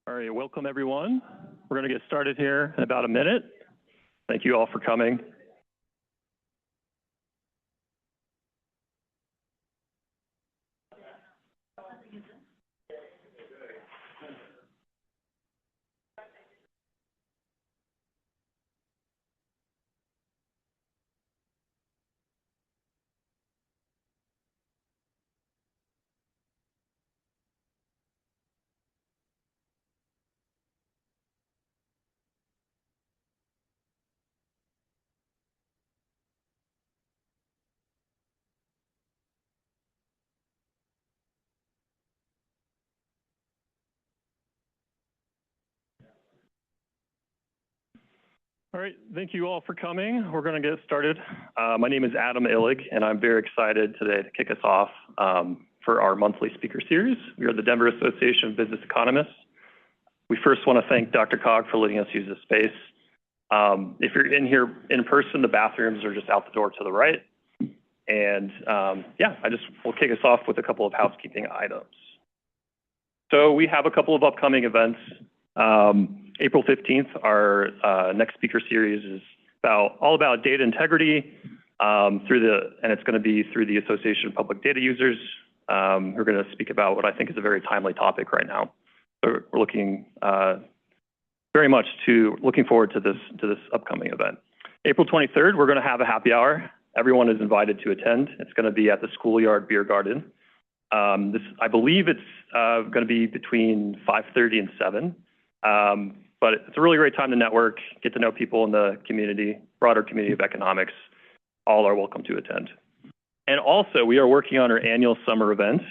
All right, welcome everyone. We're going to get started here in about a minute. Thank you all for coming. All right, thank you all for coming. We're going to get started. My name is Adam Illig, and I'm very excited today to kick us off for our monthly speaker series. We are the Denver Association of Business Economists. We first want to thank Dr. Cog for letting us use this space. If you're in here in person, the bathrooms are just out the door to the right. And yeah, we'll kick us off with a couple of housekeeping items. So we have a couple of upcoming events. April 15th, our next speaker series is all about data integrity and it's going to be through the Association of Public Data Users. We're going to speak about what I think is a very timely topic right now. So we're looking very much looking forward to this upcoming event. April 23rd, we're going to have a happy hour. Everyone is invited to attend. It's going to be at the Schoolyard Beer Garden. I believe it's going to be between 5:30 and 7. But it's a really great time to network, get to know people in the community, broader community of economics. All are welcome to attend. And also, we are working on our annual summer event.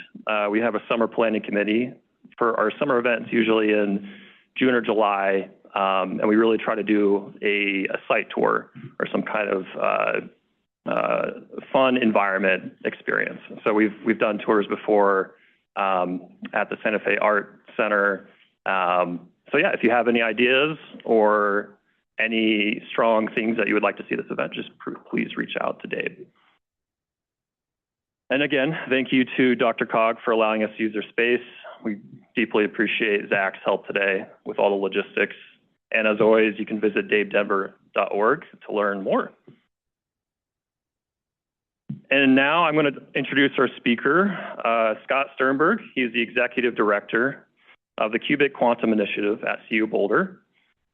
We have a summer planning committee for our summer events, usually in June or July, and we really try to do a site tour or some kind of fun environment experience. So we've done tours before at the Santa Fe Art Center. So yeah, if you have any ideas or any strong things that you would like to see this event, just please reach out to DABE. And again, thank you to Dr. Cog for allowing us to use their space. We deeply appreciate Zach's help today with all the logistics. And as always, you can visit dabedenver.org to learn more. And now I'm going to introduce our speaker, Scott Sternberg. He is the Executive Director of the CUbit Quantum Initiative at CU Boulder.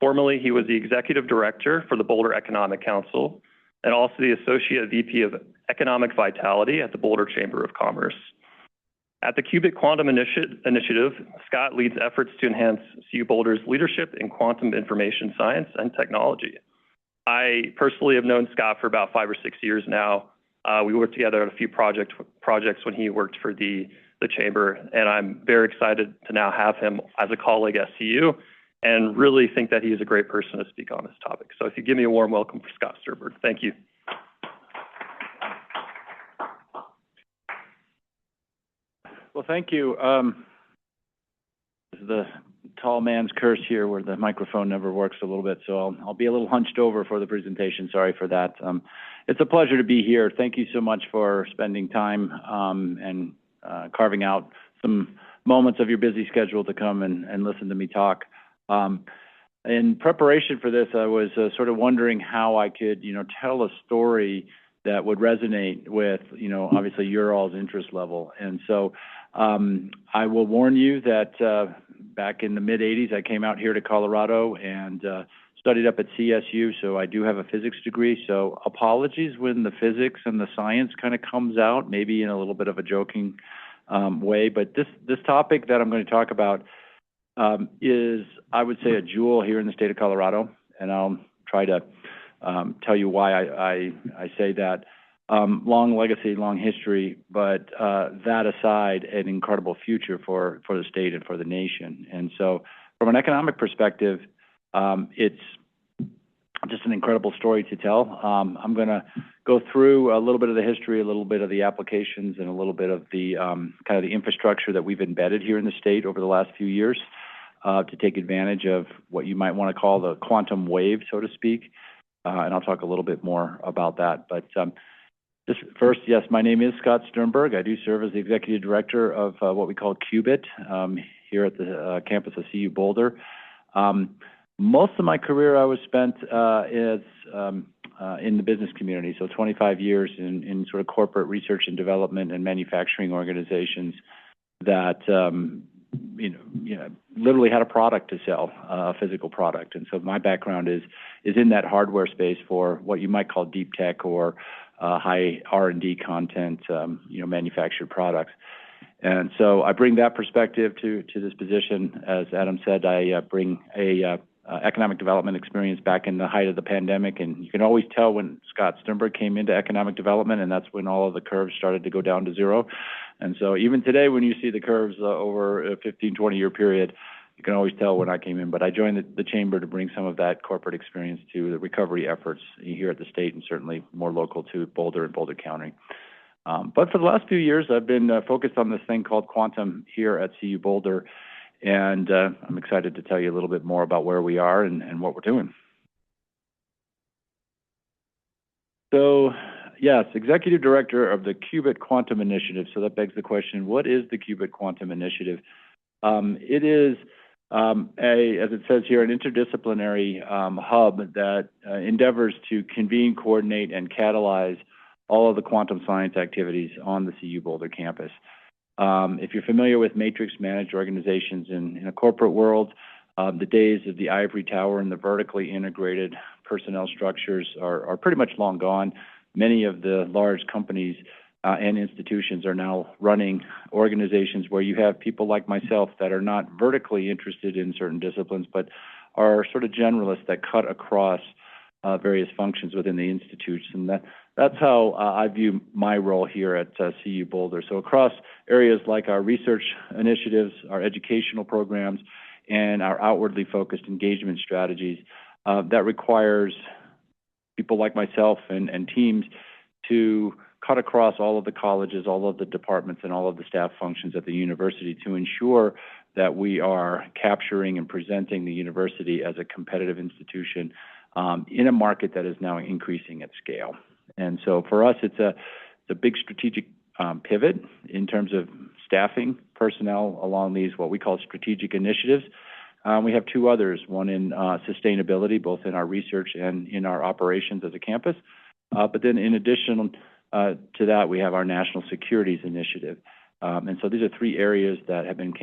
Formerly, he was the Executive Director for the Boulder Economic Council and also the Associate VP of Economic Vitality at the Boulder Chamber of Commerce. At the CUbit Quantum Initiative, Scott leads efforts to enhance CU Boulder's leadership in quantum information science and technology. I personally have known Scott for about 5 or 6 years now. We worked together on a few projects when he worked for the Chamber, and I'm very excited to now have him as a colleague at CU and really think that he is a great person to speak on this topic. So if you give me a warm welcome for Scott Sternberg. Thank you. Well, thank you. The tall man's curse here where the microphone never works a little bit, so I'll be a little hunched over for the presentation. Sorry for that. It's a pleasure to be here. Thank you so much for spending time and carving out some moments of your busy schedule to come and listen to me talk. In preparation for this, I was sort of wondering how I could, tell a story that would resonate with, obviously your all's interest level. And so I will warn you that back in the mid-'80s, I came out here to Colorado and studied up at CSU, so I do have a physics degree. So apologies when the physics and the science kind of comes out, maybe in a little bit of a joking way. But this topic that I'm going to talk about is, I would say, a jewel here in the state of Colorado, and I'll try to tell you why I say that. Long legacy, long history, but that aside, an incredible future for the state and for the nation. And so from an economic perspective, it's just an incredible story to tell. I'm going to go through a little bit of the history, a little bit of the applications, and a little bit of the kind of the infrastructure that we've embedded here in the state over the last few years to take advantage of what you might want to call the quantum wave, so to speak. And I'll talk a little bit more about that. But just first, yes, my name is Scott Sternberg. I do serve as the Executive Director of what we call CUbit. here at the campus of CU Boulder. Most of my career I was spent in the business community, so 25 years in sort of corporate research and development and manufacturing organizations that literally had a product to sell, a physical product. And so my background is in that hardware space for what you might call deep tech or high R&D content, manufactured products. And so I bring that perspective to this position. As Adam said, I bring a economic development experience back in the height of the pandemic, and you can always tell when Scott Sternberg came into economic development, and that's when all of the curves started to go down to zero. And so even today, when you see the curves over a 15, 20-year period, you can always tell when I came in. But I joined the chamber to bring some of that corporate experience to the recovery efforts here at the state, and certainly more local to Boulder and Boulder County. But for the last few years, I've been focused on this thing called quantum here at CU Boulder, and I'm excited to tell you a little bit more about where we are and what we're doing. So, yes, Executive Director of the CUbit Quantum Initiative. So that begs the question, what is the CUbit Quantum Initiative? It is, as it says here, an interdisciplinary hub that endeavors to convene, coordinate, and catalyze all of the quantum science activities on the CU Boulder campus. If you're familiar with matrix managed organizations in a corporate world, the days of the ivory tower and the vertically integrated personnel structures are pretty much long gone. Many of the large companies and institutions are now running organizations where you have people like myself that are not vertically interested in certain disciplines, but are sort of generalists that cut across various functions within the institutes. And that's how I view my role here at CU Boulder. So across areas like our research initiatives, our educational programs, and our outwardly focused engagement strategies, that requires people like myself and teams to cut across all of the colleges, all of the departments, and all of the staff functions at the university to ensure that we are capturing and presenting the university as a competitive institution in a market that is now increasing at scale. And so for us, it's a big strategic pivot in terms of staffing personnel along these what we call strategic initiatives. We have two others, one in sustainability, both in our research and in our operations as a campus. But then in addition to that, we have our national securities initiative. And so these are three areas that have been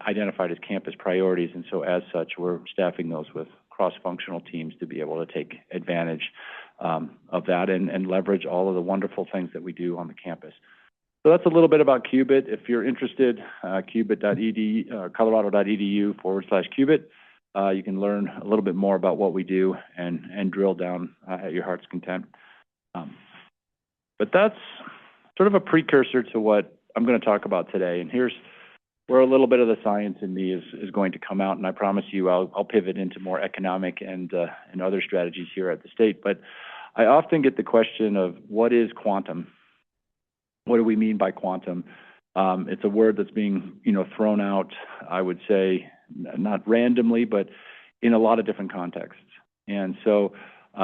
identified as campus priorities. And so as such, we're staffing those with cross-functional teams to be able to take advantage of that and leverage all of the wonderful things that we do on the campus. So that's a little bit about CUbit. If you're interested, cubit.edu, colorado.edu/CUbit. You can learn a little bit more about what we do and drill down at your heart's content. But that's sort of a precursor to what I'm going to talk about today. And here's where a little bit of the science in me is going to come out. And I promise you I'll pivot into more economic and other strategies here at the state. But I often get the question of what is quantum? What do we mean by quantum? It's a word that's being thrown out, I would say, not randomly, but in a lot of different contexts. And so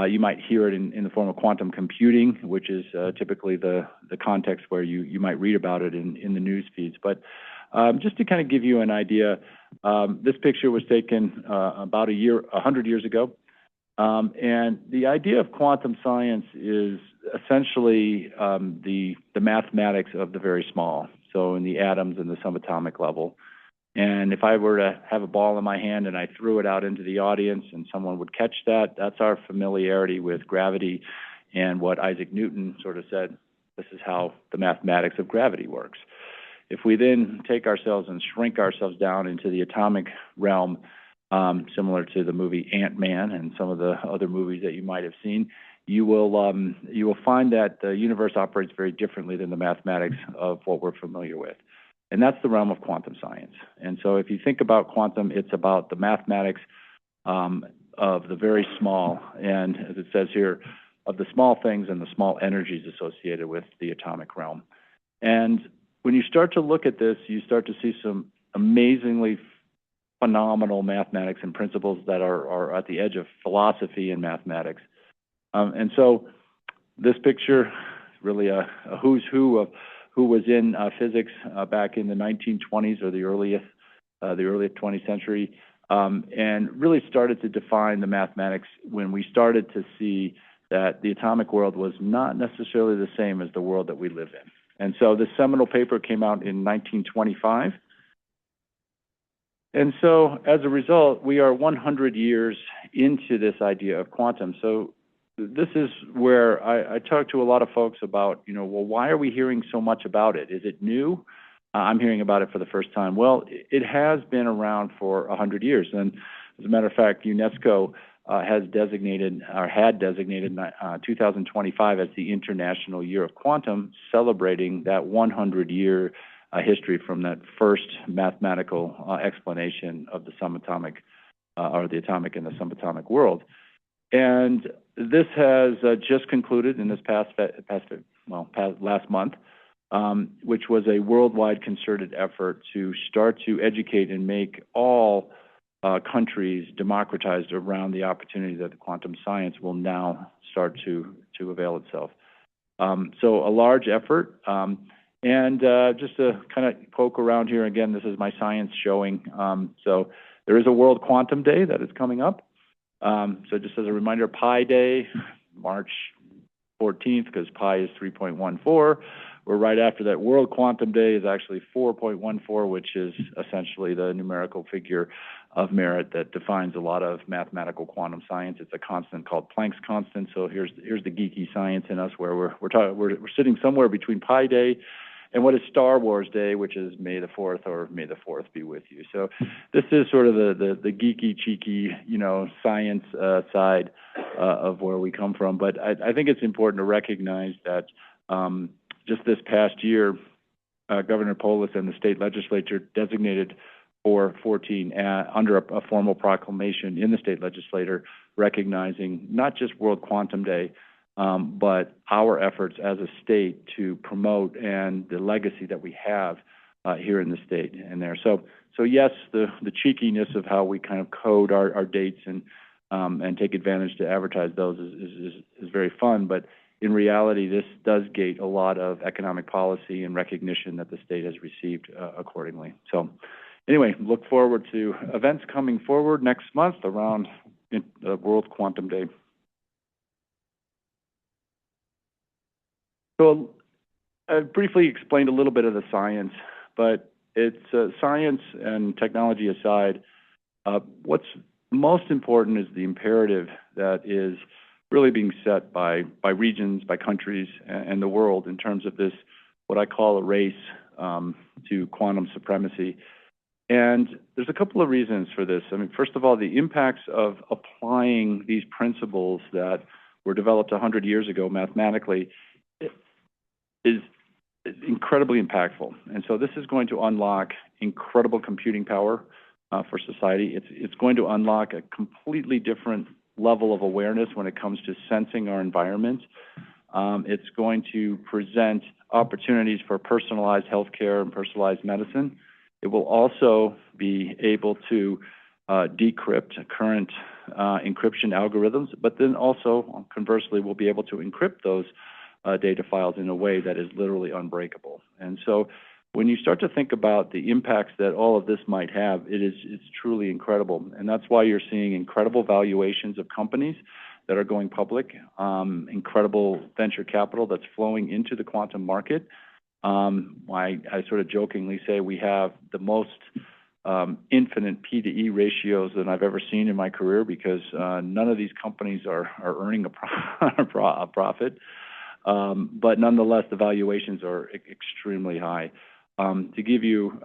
you might hear it in the form of quantum computing, which is typically the context where you might read about it in the news feeds. But just to kind of give you an idea, this picture was taken about 100 years ago. And the idea of quantum science is essentially the mathematics of the very small, so in the atoms and the subatomic level. And if I were to have a ball in my hand and I threw it out into the audience and someone would catch that, that's our familiarity with gravity and what Isaac Newton sort of said, this is how the mathematics of gravity works. If we then take ourselves and shrink ourselves down into the atomic realm, similar to the movie Ant-Man and some of the other movies that you might have seen, you will find that the universe operates very differently than the mathematics of what we're familiar with. And that's the realm of quantum science. And so if you think about quantum, it's about the mathematics of the very small, and as it says here, of the small things and the small energies associated with the atomic realm. And when you start to look at this, you start to see some amazingly phenomenal mathematics and principles that are at the edge of philosophy and mathematics. And so this picture, really a who's who of who was in physics back in the 1920s or the earliest the early 20th century, and really started to define the mathematics when we started to see that the atomic world was not necessarily the same as the world that we live in. And so this seminal paper came out in 1925. And so as a result, we are 100 years into this idea of quantum. So this is where I talk to a lot of folks about, well, why are we hearing so much about it? Is it new? I'm hearing about it for the first time. Well, it has been around for 100 years. And as a matter of fact, UNESCO had designated 2025 as the International Year of Quantum, celebrating that 100-year history from that first mathematical explanation of the subatomic, or the atomic and the subatomic world. And this has just concluded in this last month, which was a worldwide concerted effort to start to educate and make all countries democratized around the opportunity that the quantum science will now start to avail itself. So a large effort. And just to kind of poke around here, again, this is my science showing. So there is a World Quantum Day that is coming up. So just as a reminder, Pi Day, March 14th, because pi is 3.14. We're right after that. World Quantum Day is actually 4.14, which is essentially the numerical figure of merit that defines a lot of mathematical quantum science. It's a constant called Planck's constant. So here's the geeky science in us, where we're sitting somewhere between Pi Day and what is Star Wars Day, which is May the 4th, or May the 4th be with you. So this is sort of the geeky, cheeky, science side of where we come from. But I think it's important to recognize that just this past year, Governor Polis and the state legislature designated 4/14 under a formal proclamation in the state legislature, recognizing not just World Quantum Day, but our efforts as a state to promote and the legacy that we have here in the state and there. So yes, the cheekiness of how we kind of code our dates and take advantage to advertise those is very fun. But in reality, this does gate a lot of economic policy and recognition that the state has received accordingly. So anyway, look forward to events coming forward next month around the World Quantum Day. So I briefly explained a little bit of the science, but it's science and technology aside, what's most important is the imperative that is really being set by regions, by countries, and the world in terms of this, what I call a race to quantum supremacy. And there's a couple of reasons for this. I mean, first of all, the impacts of applying these principles that were developed 100 years ago mathematically is incredibly impactful. And so this is going to unlock incredible computing power for society. It's going to unlock a completely different level of awareness when it comes to sensing our environment. It's going to present opportunities for personalized healthcare and personalized medicine. It will also be able to decrypt current encryption algorithms, but then also, conversely, we'll be able to encrypt those data files in a way that is literally unbreakable. And so when you start to think about the impacts that all of this might have, it's truly incredible. And that's why you're seeing incredible valuations of companies that are going public, incredible venture capital that's flowing into the quantum market. I sort of jokingly say we have the most infinite P/E ratios that I've ever seen in my career, because none of these companies are earning a profit. But nonetheless, the valuations are extremely high. To give you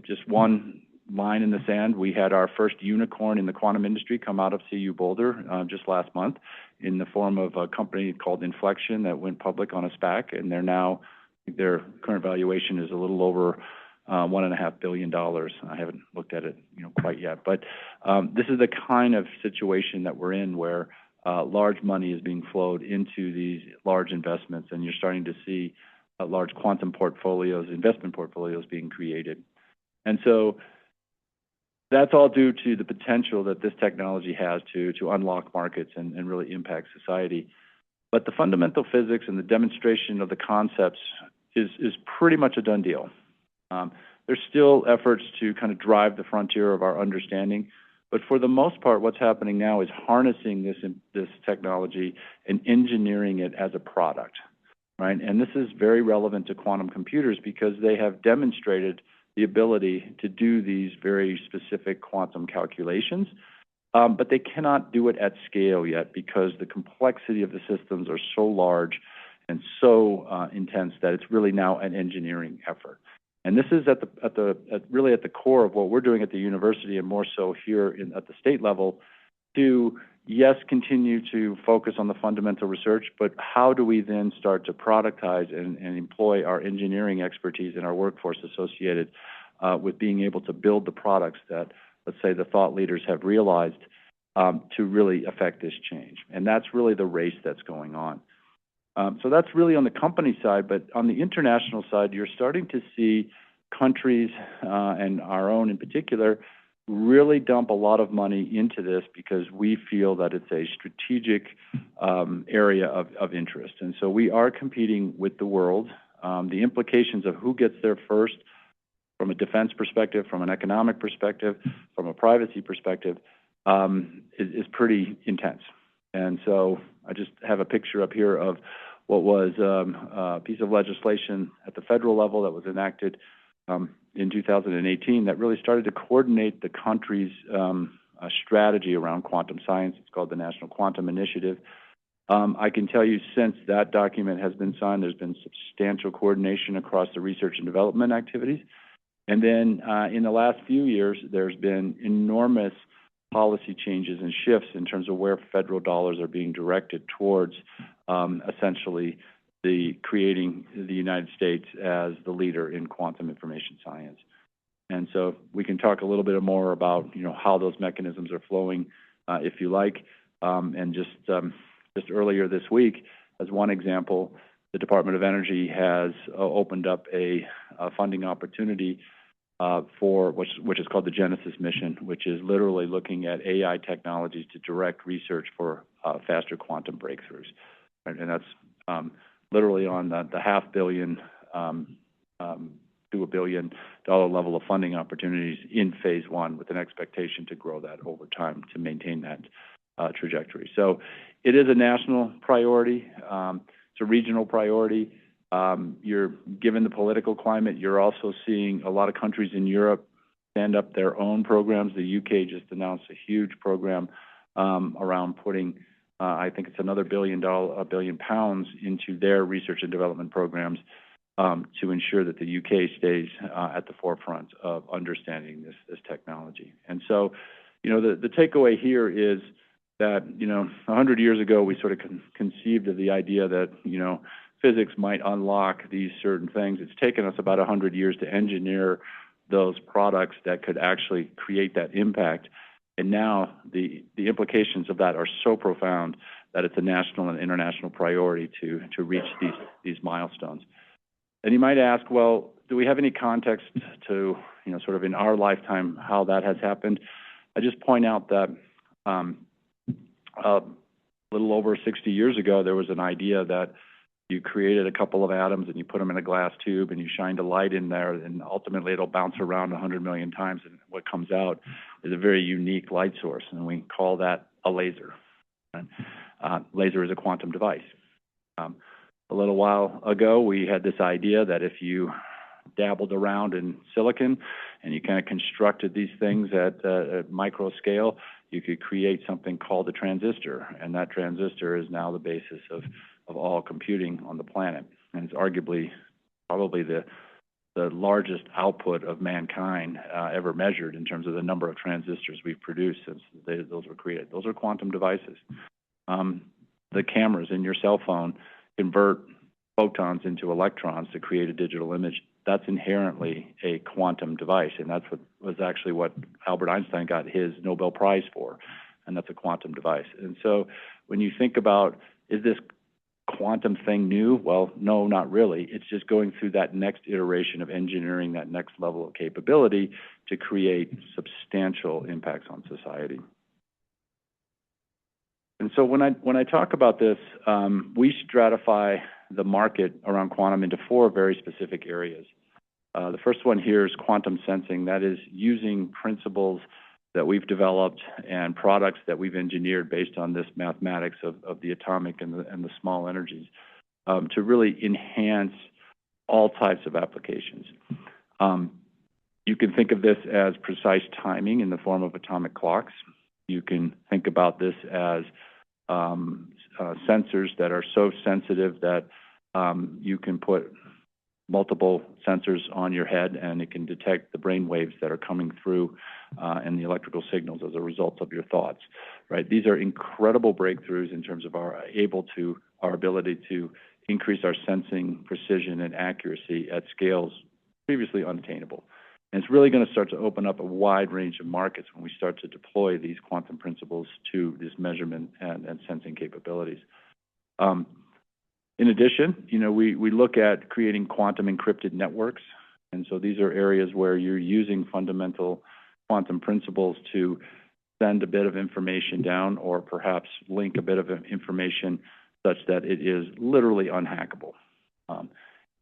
just one line in the sand, we had our first unicorn in the quantum industry come out of CU Boulder just last month in the form of a company called Inflection that went public on a SPAC, and their current valuation is a little over $1.5 billion. I haven't looked at it quite yet, but this is the kind of situation that we're in, where large money is being flowed into these large investments, and you're starting to see large quantum portfolios, investment portfolios being created. And so that's all due to the potential that this technology has to unlock markets and really impact society. But the fundamental physics and the demonstration of the concepts is pretty much a done deal. There's still efforts to kind of drive the frontier of our understanding, but for the most part, what's happening now is harnessing this technology and engineering it as a product, right? And this is very relevant to quantum computers because they have demonstrated the ability to do these very specific quantum calculations, but they cannot do it at scale yet because the complexity of the systems are so large and so intense that it's really now an engineering effort. And this is really at the core of what we're doing at the university, and more so here at the state level, to, yes, continue to focus on the fundamental research, but how do we then start to productize and employ our engineering expertise and our workforce associated with being able to build the products that, let's say, the thought leaders have realized to really affect this change. And that's really the race that's going on. So that's really on the company side, but on the international side, you're starting to see countries, and our own in particular, really dump a lot of money into this because we feel that it's a strategic area of interest. And so we are competing with the world. The implications of who gets there first from a defense perspective, from an economic perspective, from a privacy perspective, is pretty intense. And so I just have a picture up here of what was a piece of legislation at the federal level that was enacted in 2018 that really started to coordinate the country's strategy around quantum science. It's called the National Quantum Initiative. I can tell you since that document has been signed, there's been substantial coordination across the research and development activities. And then in the last few years, there's been enormous policy changes and shifts in terms of where federal dollars are being directed towards essentially creating the United States as the leader in quantum information science. And so we can talk a little bit more about how those mechanisms are flowing, if you like. And just earlier this week, as one example, the Department of Energy has opened up a funding opportunity for which is called the Genesis mission, which is literally looking at AI technologies to direct research for faster quantum breakthroughs. Right? And that's literally on the $500 million to $1 billion level of funding opportunities in phase one, with an expectation to grow that over time to maintain that trajectory. So it is a national priority. It's a regional priority. Given the political climate, you're also seeing a lot of countries in Europe stand up their own programs. The UK just announced a huge program around putting, I think it's another £1 billion into their research and development programs to ensure that the UK stays at the forefront of understanding this technology. And so, the takeaway here is that, 100 years ago, we sort of conceived of the idea that, physics might unlock these certain things. It's taken us about 100 years to engineer those products that could actually create that impact. And now the implications of that are so profound that it's a national and international priority to reach these milestones. And you might ask, well, do we have any context to, sort of in our lifetime, how that has happened? I just point out that a little over 60 years ago, there was an idea that you created a couple of atoms and you put them in a glass tube and you shined a light in there, and ultimately it'll bounce around 100 million times, and what comes out is a very unique light source, and we call that a laser. Laser is a quantum device. A little while ago, we had this idea that if you dabbled around in silicon and you kind of constructed these things at micro scale, you could create something called a transistor, and that transistor is now the basis of all computing on the planet, and it's arguably probably the largest output of mankind ever measured in terms of the number of transistors we've produced since those were created. Those are quantum devices. The cameras in your cell phone convert photons into electrons to create a digital image. That's inherently a quantum device, and that's what Albert Einstein got his Nobel Prize for, and that's a quantum device. And so when you think about, is this quantum thing new? Well, no, not really. It's just going through that next iteration of engineering, that next level of capability to create substantial impacts on society. And so when I talk about this, we stratify the market around quantum into four very specific areas. The first one here is quantum sensing. That is using principles that we've developed and products that we've engineered based on this mathematics of the atomic and the small energies to really enhance all types of applications. You can think of this as precise timing in the form of atomic clocks. You can think about this as sensors that are so sensitive that you can put multiple sensors on your head and it can detect the brain waves that are coming through and the electrical signals as a result of your thoughts, right? These are incredible breakthroughs in terms of our ability to increase our sensing precision and accuracy at scales previously unattainable. And it's really going to start to open up a wide range of markets when we start to deploy these quantum principles to this measurement and sensing capabilities. In addition, we look at creating quantum encrypted networks. And so these are areas where you're using fundamental quantum principles to send a bit of information down or perhaps link a bit of information such that it is literally unhackable.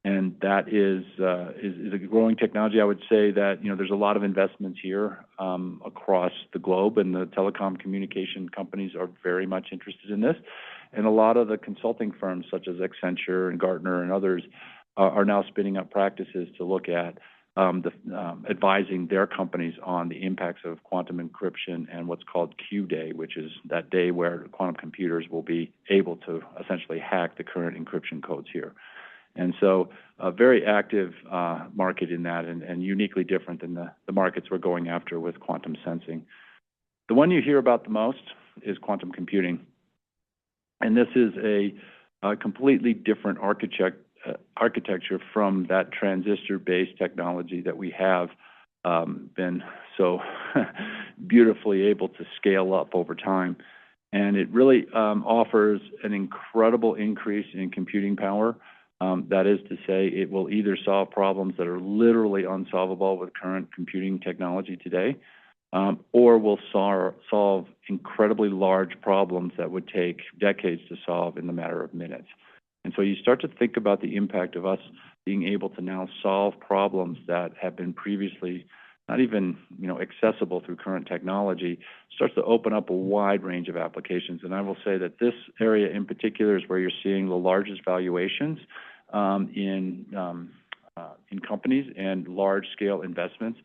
And that is a growing technology. I would say that, there's a lot of investments here across the globe, and the telecom communication companies are very much interested in this. And a lot of the consulting firms, such as Accenture and Gartner and others, are now spinning up practices to look at advising their companies on the impacts of quantum encryption and what's called Q Day, which is that day where quantum computers will be able to essentially hack the current encryption codes here. And so a very active market in that and uniquely different than the markets we're going after with quantum sensing. The one you hear about the most is quantum computing. And this is a completely different architecture from that transistor-based technology that we have been so beautifully able to scale up over time. And it really offers an incredible increase in computing power. That is to say, it will either solve problems that are literally unsolvable with current computing technology today, or will solve incredibly large problems that would take decades to solve in the matter of minutes. And so you start to think about the impact of us being able to now solve problems that have been previously not even accessible through current technology, starts to open up a wide range of applications. And I will say that this area in particular is where you're seeing the largest valuations in companies and large-scale investments,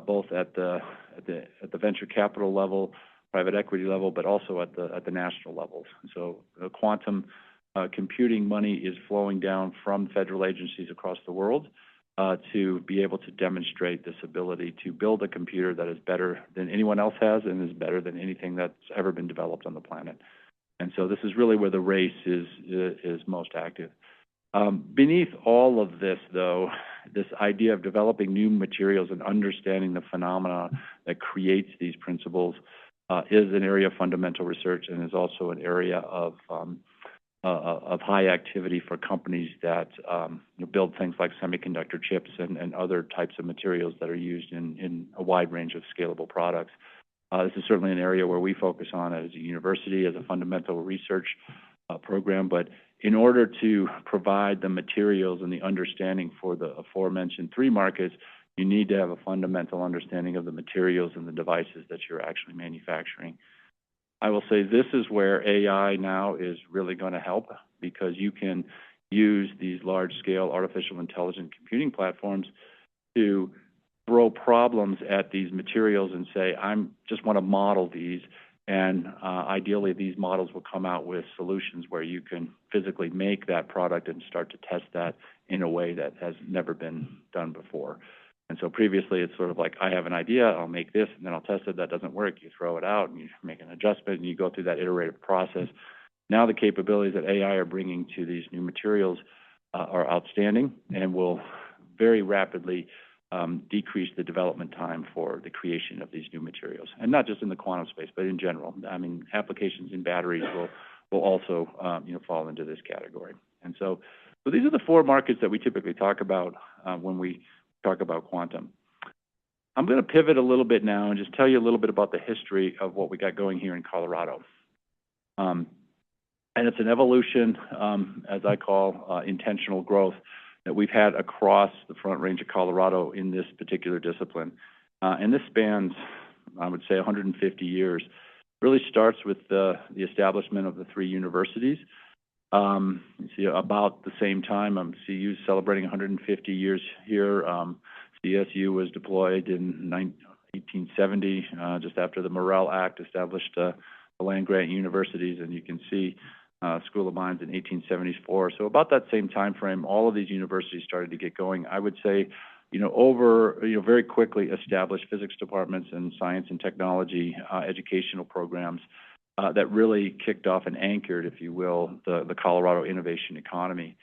both at the venture capital level, private equity level, but also at the national levels. So quantum computing money is flowing down from federal agencies across the world to be able to demonstrate this ability to build a computer that is better than anyone else has and is better than anything that's ever been developed on the planet. And so this is really where the race is most active. Beneath all of this, though, this idea of developing new materials and understanding the phenomena that creates these principles is an area of fundamental research and is also an area of high activity for companies that build things like semiconductor chips and other types of materials that are used in a wide range of scalable products. This is certainly an area where we focus on as a university, as a fundamental research program. But in order to provide the materials and the understanding for the aforementioned three markets, you need to have a fundamental understanding of the materials and the devices that you're actually manufacturing. I will say this is where AI now is really going to help, because you can use these large-scale artificial intelligence computing platforms to throw problems at these materials and say, I just want to model these, and ideally these models will come out with solutions where you can physically make that product and start to test that in a way that has never been done before. And so previously it's sort of like, I have an idea, I'll make this, and then I'll test it. That doesn't work. You throw it out, and you make an adjustment, and you go through that iterative process. Now the capabilities that AI are bringing to these new materials are outstanding and will very rapidly decrease the development time for the creation of these new materials. And not just in the quantum space, but in general. I mean, applications in batteries will also fall into this category. And so these are the four markets that we typically talk about when we talk about quantum. I'm going to pivot a little bit now and just tell you a little bit about the history of what we got going here in Colorado. And it's an evolution, as I call intentional growth. that we've had across the Front Range of Colorado in this particular discipline. And this spans, I would say, 150 years. Really starts with the establishment of the 3 universities. You see, about the same time, CU celebrating 150 years here. CSU was deployed in 1870, just after the Morrill Act established the land-grant universities, and you can see School of Mines in 1874. So about that same time frame, all of these universities started to get going. I would say, very quickly established physics departments and science and technology educational programs that really kicked off and anchored, if you will, the Colorado innovation economy.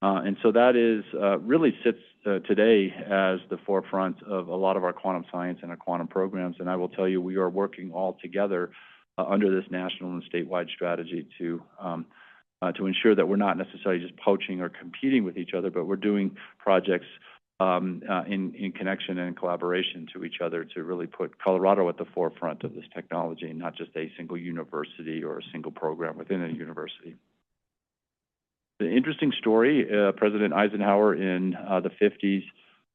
And so that is really sits today as the forefront of a lot of our quantum science and our quantum programs. And I will tell you, we are working all together under this national and statewide strategy to ensure that we're not necessarily just poaching or competing with each other, but we're doing projects in connection and collaboration to each other to really put Colorado at the forefront of this technology, not just a single university or a single program within a university. The interesting story, President Eisenhower in the 50s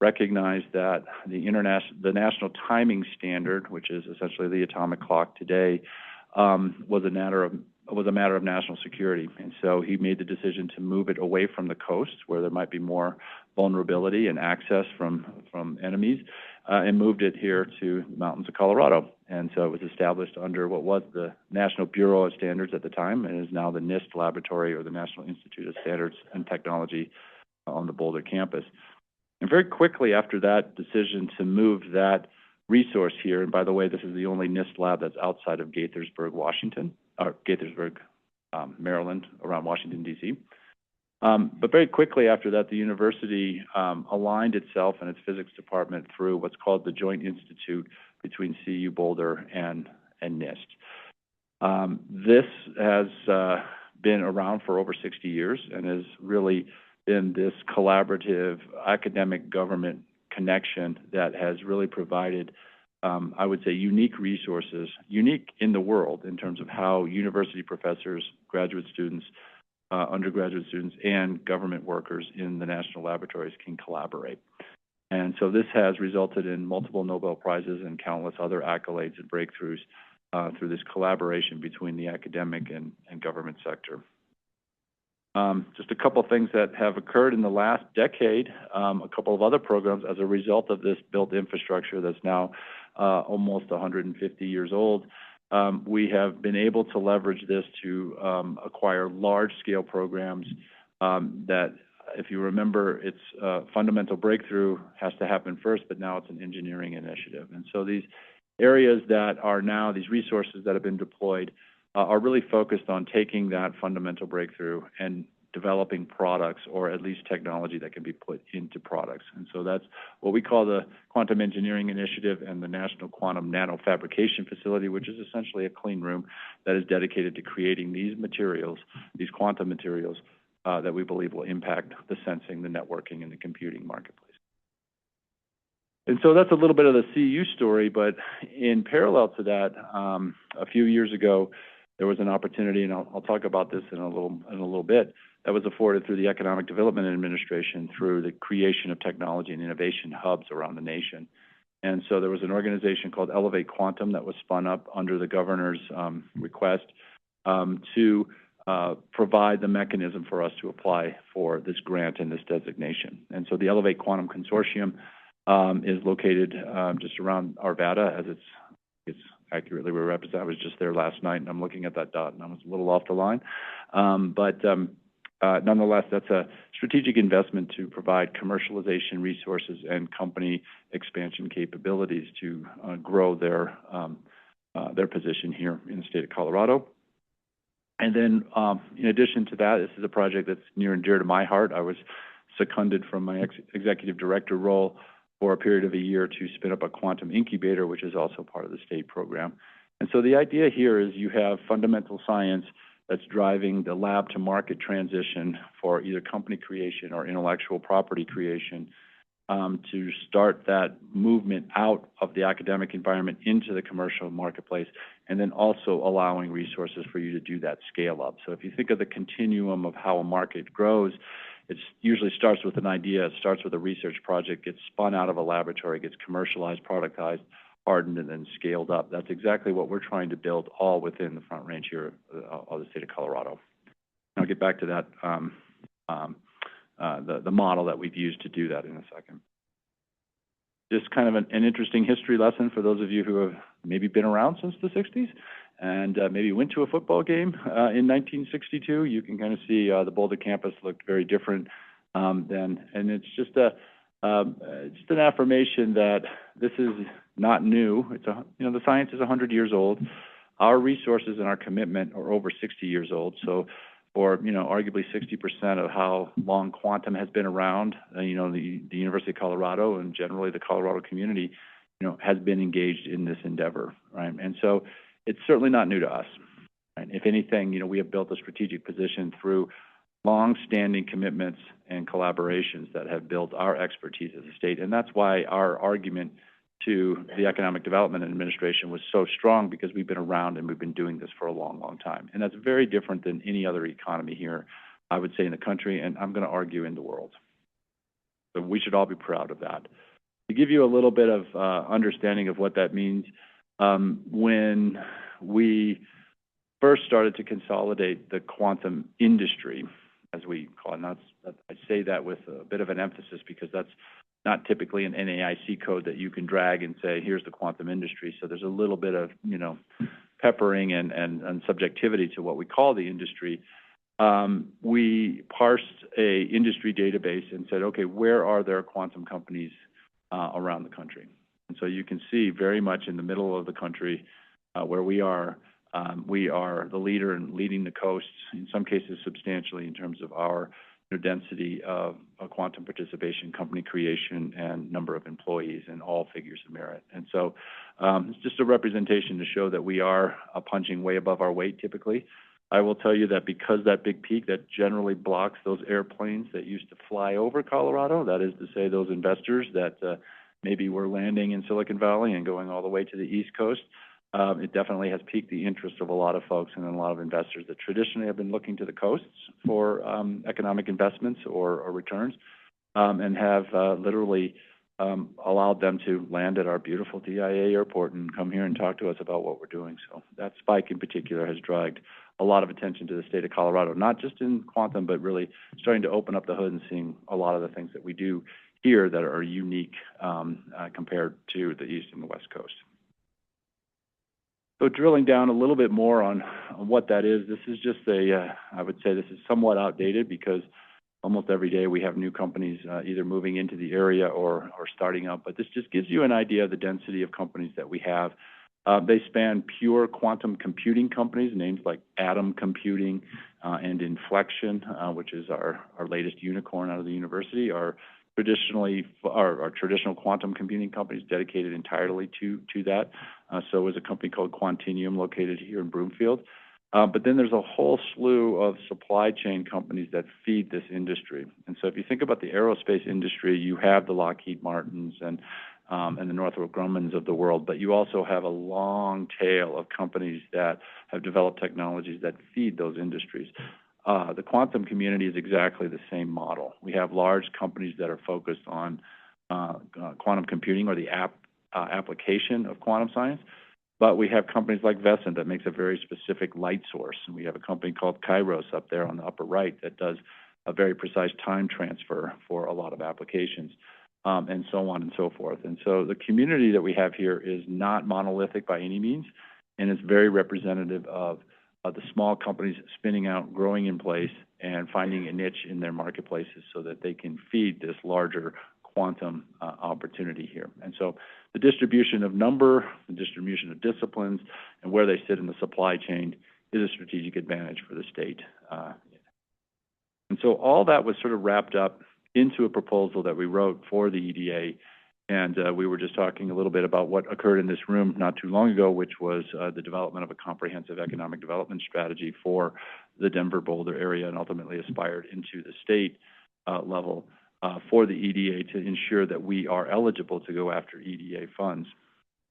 recognized that the national timing standard, which is essentially the atomic clock today, was a matter of national security. And so he made the decision to move it away from the coast, where there might be more vulnerability and access from enemies, and moved it here to the mountains of Colorado. And so it was established under what was the National Bureau of Standards at the time, and is now the NIST laboratory, or the National Institute of Standards and Technology, on the Boulder campus. And very quickly after that decision to move that resource here, and by the way, this is the only NIST lab that's outside of Gaithersburg, Maryland, around Washington, D.C. But very quickly after that, the university aligned itself and its physics department through what's called the Joint Institute between CU Boulder and NIST. This has been around for over 60 years and has really been this collaborative academic government connection that has really provided, I would say, unique resources, unique in the world in terms of how university professors, graduate students, undergraduate students, and government workers in the national laboratories can collaborate. And so this has resulted in multiple Nobel Prizes and countless other accolades and breakthroughs through this collaboration between the academic and government sector. Just a couple of things that have occurred in the last decade, a couple of other programs as a result of this built infrastructure that's now almost 150 years old. We have been able to leverage this to acquire large-scale programs that, if you remember, it's fundamental breakthrough has to happen first, but now it's an engineering initiative. And so these areas that are now, these resources that have been deployed, are really focused on taking that fundamental breakthrough and developing products, or at least technology that can be put into products. And so that's what we call the Quantum Engineering Initiative and the National Quantum Nanofabrication Facility, which is essentially a clean room that is dedicated to creating these materials, these quantum materials, that we believe will impact the sensing, the networking, and the computing marketplace. And so that's a little bit of the CU story, but in parallel to that, a few years ago, there was an opportunity, and I'll talk about this in a little bit, that was afforded through the Economic Development Administration through the creation of technology and innovation hubs around the nation. And so there was an organization called Elevate Quantum that was spun up under the governor's request to provide the mechanism for us to apply for this grant and this designation. And so the Elevate Quantum Consortium is located just around Arvada, as it's accurately represented. I was just there last night, and I'm looking at that dot, and I was a little off the line. But nonetheless, that's a strategic investment to provide commercialization resources and company expansion capabilities to grow their position here in the state of Colorado. And then, in addition to that, this is a project that's near and dear to my heart. I was seconded from my executive director role for a period of a year to spin up a quantum incubator, which is also part of the state program. And so the idea here is you have fundamental science that's driving the lab to market transition for either company creation or intellectual property creation, to start that movement out of the academic environment into the commercial marketplace, and then also allowing resources for you to do that scale up. So if you think of the continuum of how a market grows, it usually starts with an idea, it starts with a research project, gets spun out of a laboratory, gets commercialized, productized, hardened, and then scaled up. That's exactly what we're trying to build, all within the Front Range here of the state of Colorado. I'll get back to that, the model that we've used to do that in a second. Just kind of an interesting history lesson for those of you who have maybe been around since the 60s and maybe went to a football game in 1962. You can kind of see the Boulder campus looked very different then, and it's just an affirmation that this is not new. It's the science is 100 years old. Our resources and our commitment are over 60 years old. So, for arguably 60% of how long quantum has been around, the University of Colorado and generally the Colorado community, has been engaged in this endeavor, right? And so, it's certainly not new to us. Right? If anything, we have built a strategic position through long-standing commitments and collaborations that have built our expertise as a state, and that's why our argument to the Economic Development Administration was so strong, because we've been around and we've been doing this for a long, long time. And that's very different than any other economy here, I would say, in the country, and I'm going to argue in the world. So we should all be proud of that. To give you a little bit of understanding of what that means, when we first started to consolidate the quantum industry, as we call it, now I say that with a bit of an emphasis because that's not typically an NAIC code that you can drag and say, here's the quantum industry. So there's a little bit of, peppering and subjectivity to what we call the industry. We parsed a industry database and said, okay, where are there quantum companies around the country? And so you can see very much in the middle of the country where we are the leader in leading the coasts, in some cases substantially in terms of our density of quantum participation, company creation, and number of employees, and all figures of merit. And so it's just a representation to show that we are punching way above our weight typically. I will tell you that because that big peak that generally blocks those airplanes that used to fly over Colorado, that is to say those investors that maybe were landing in Silicon Valley and going all the way to the East Coast, it definitely has piqued the interest of a lot of folks and a lot of investors that traditionally have been looking to the coasts for economic investments or returns, and have literally allowed them to land at our beautiful DIA airport and come here and talk to us about what we're doing. So that spike in particular has dragged a lot of attention to the state of Colorado, not just in quantum, but really starting to open up the hood and seeing a lot of the things that we do here that are unique compared to the East and the West Coast. So drilling down a little bit more on what that is, this is just I would say this is somewhat outdated because almost every day we have new companies either moving into the area or starting up. But this just gives you an idea of the density of companies that we have. They span pure quantum computing companies, names like Atom Computing and Inflection, which is our latest unicorn out of the university, are traditional quantum computing companies dedicated entirely to that. So is a company called Quantinuum located here in Broomfield. But then there's a whole slew of supply chain companies that feed this industry. And so if you think about the aerospace industry, you have the Lockheed Martins and the Northrop Grummans of the world, but you also have a long tail of companies that have developed technologies that feed those industries. The quantum community is exactly the same model. We have large companies that are focused on quantum computing or the application of quantum science, but we have companies like Vescent that makes a very specific light source, and we have a company called Kairos up there on the upper right that does a very precise time transfer for a lot of applications, and so on and so forth. And so the community that we have here is not monolithic by any means, and it's very representative of the small companies spinning out, growing in place, and finding a niche in their marketplaces so that they can feed this larger quantum opportunity here. And so the distribution of number, the distribution of disciplines, and where they sit in the supply chain is a strategic advantage for the state. And so all that was sort of wrapped up into a proposal that we wrote for the EDA. And we were just talking a little bit about what occurred in this room not too long ago, which was the development of a comprehensive economic development strategy for the Denver Boulder area, and ultimately aspired into the state level for the EDA to ensure that we are eligible to go after EDA funds.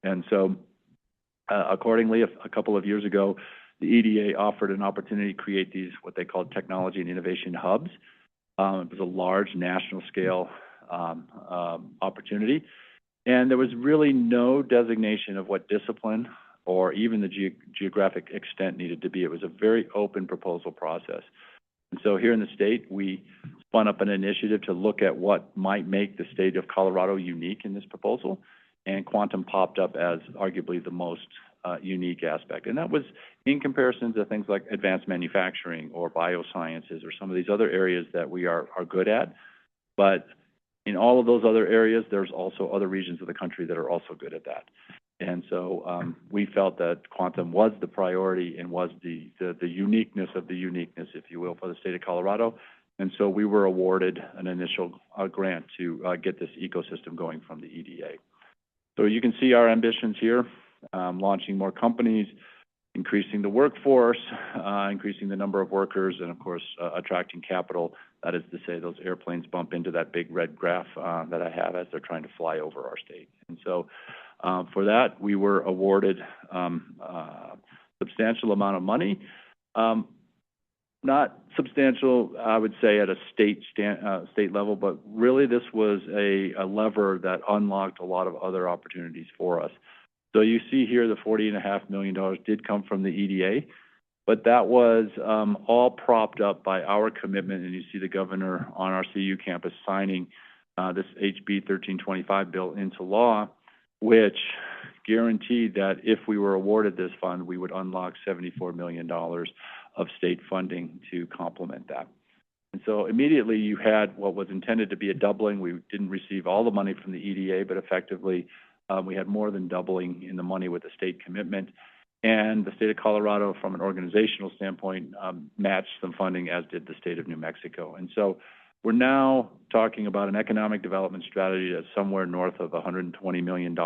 And so accordingly, a couple of years ago, the EDA offered an opportunity to create these, what they called technology and innovation hubs. It was a large national scale opportunity, and there was really no designation of what discipline or even the geographic extent needed to be. It was a very open proposal process. And so here in the state, we spun up an initiative to look at what might make the state of Colorado unique in this proposal, and quantum popped up as arguably the most unique aspect. And that was in comparison to things like advanced manufacturing or biosciences or some of these other areas that we are good at. But in all of those other areas, there's also other regions of the country that are also good at that. And so we felt that quantum was the priority and was the uniqueness of the uniqueness, if you will, for the state of Colorado. And so we were awarded an initial grant to get this ecosystem going from the EDA. So you can see our ambitions here, launching more companies, increasing the workforce, increasing the number of workers, and of course, attracting capital. That is to say, those airplanes bump into that big red graph that I have as they're trying to fly over our state. And so for that, we were awarded a substantial amount of money. Not substantial, I would say, at a state level, but really this was a lever that unlocked a lot of other opportunities for us. So you see here the $40.5 million did come from the EDA, but that was all propped up by our commitment, and you see the governor on our CU campus signing this HB 1325 bill into law, which guaranteed that if we were awarded this fund, we would unlock $74 million of state funding to complement that. And so immediately you had what was intended to be a doubling. We didn't receive all the money from the EDA, but effectively we had more than doubling in the money with the state commitment. And the state of Colorado, from an organizational standpoint, matched some funding, as did the state of New Mexico. And so we're now talking about an economic development strategy that's somewhere north of $120 million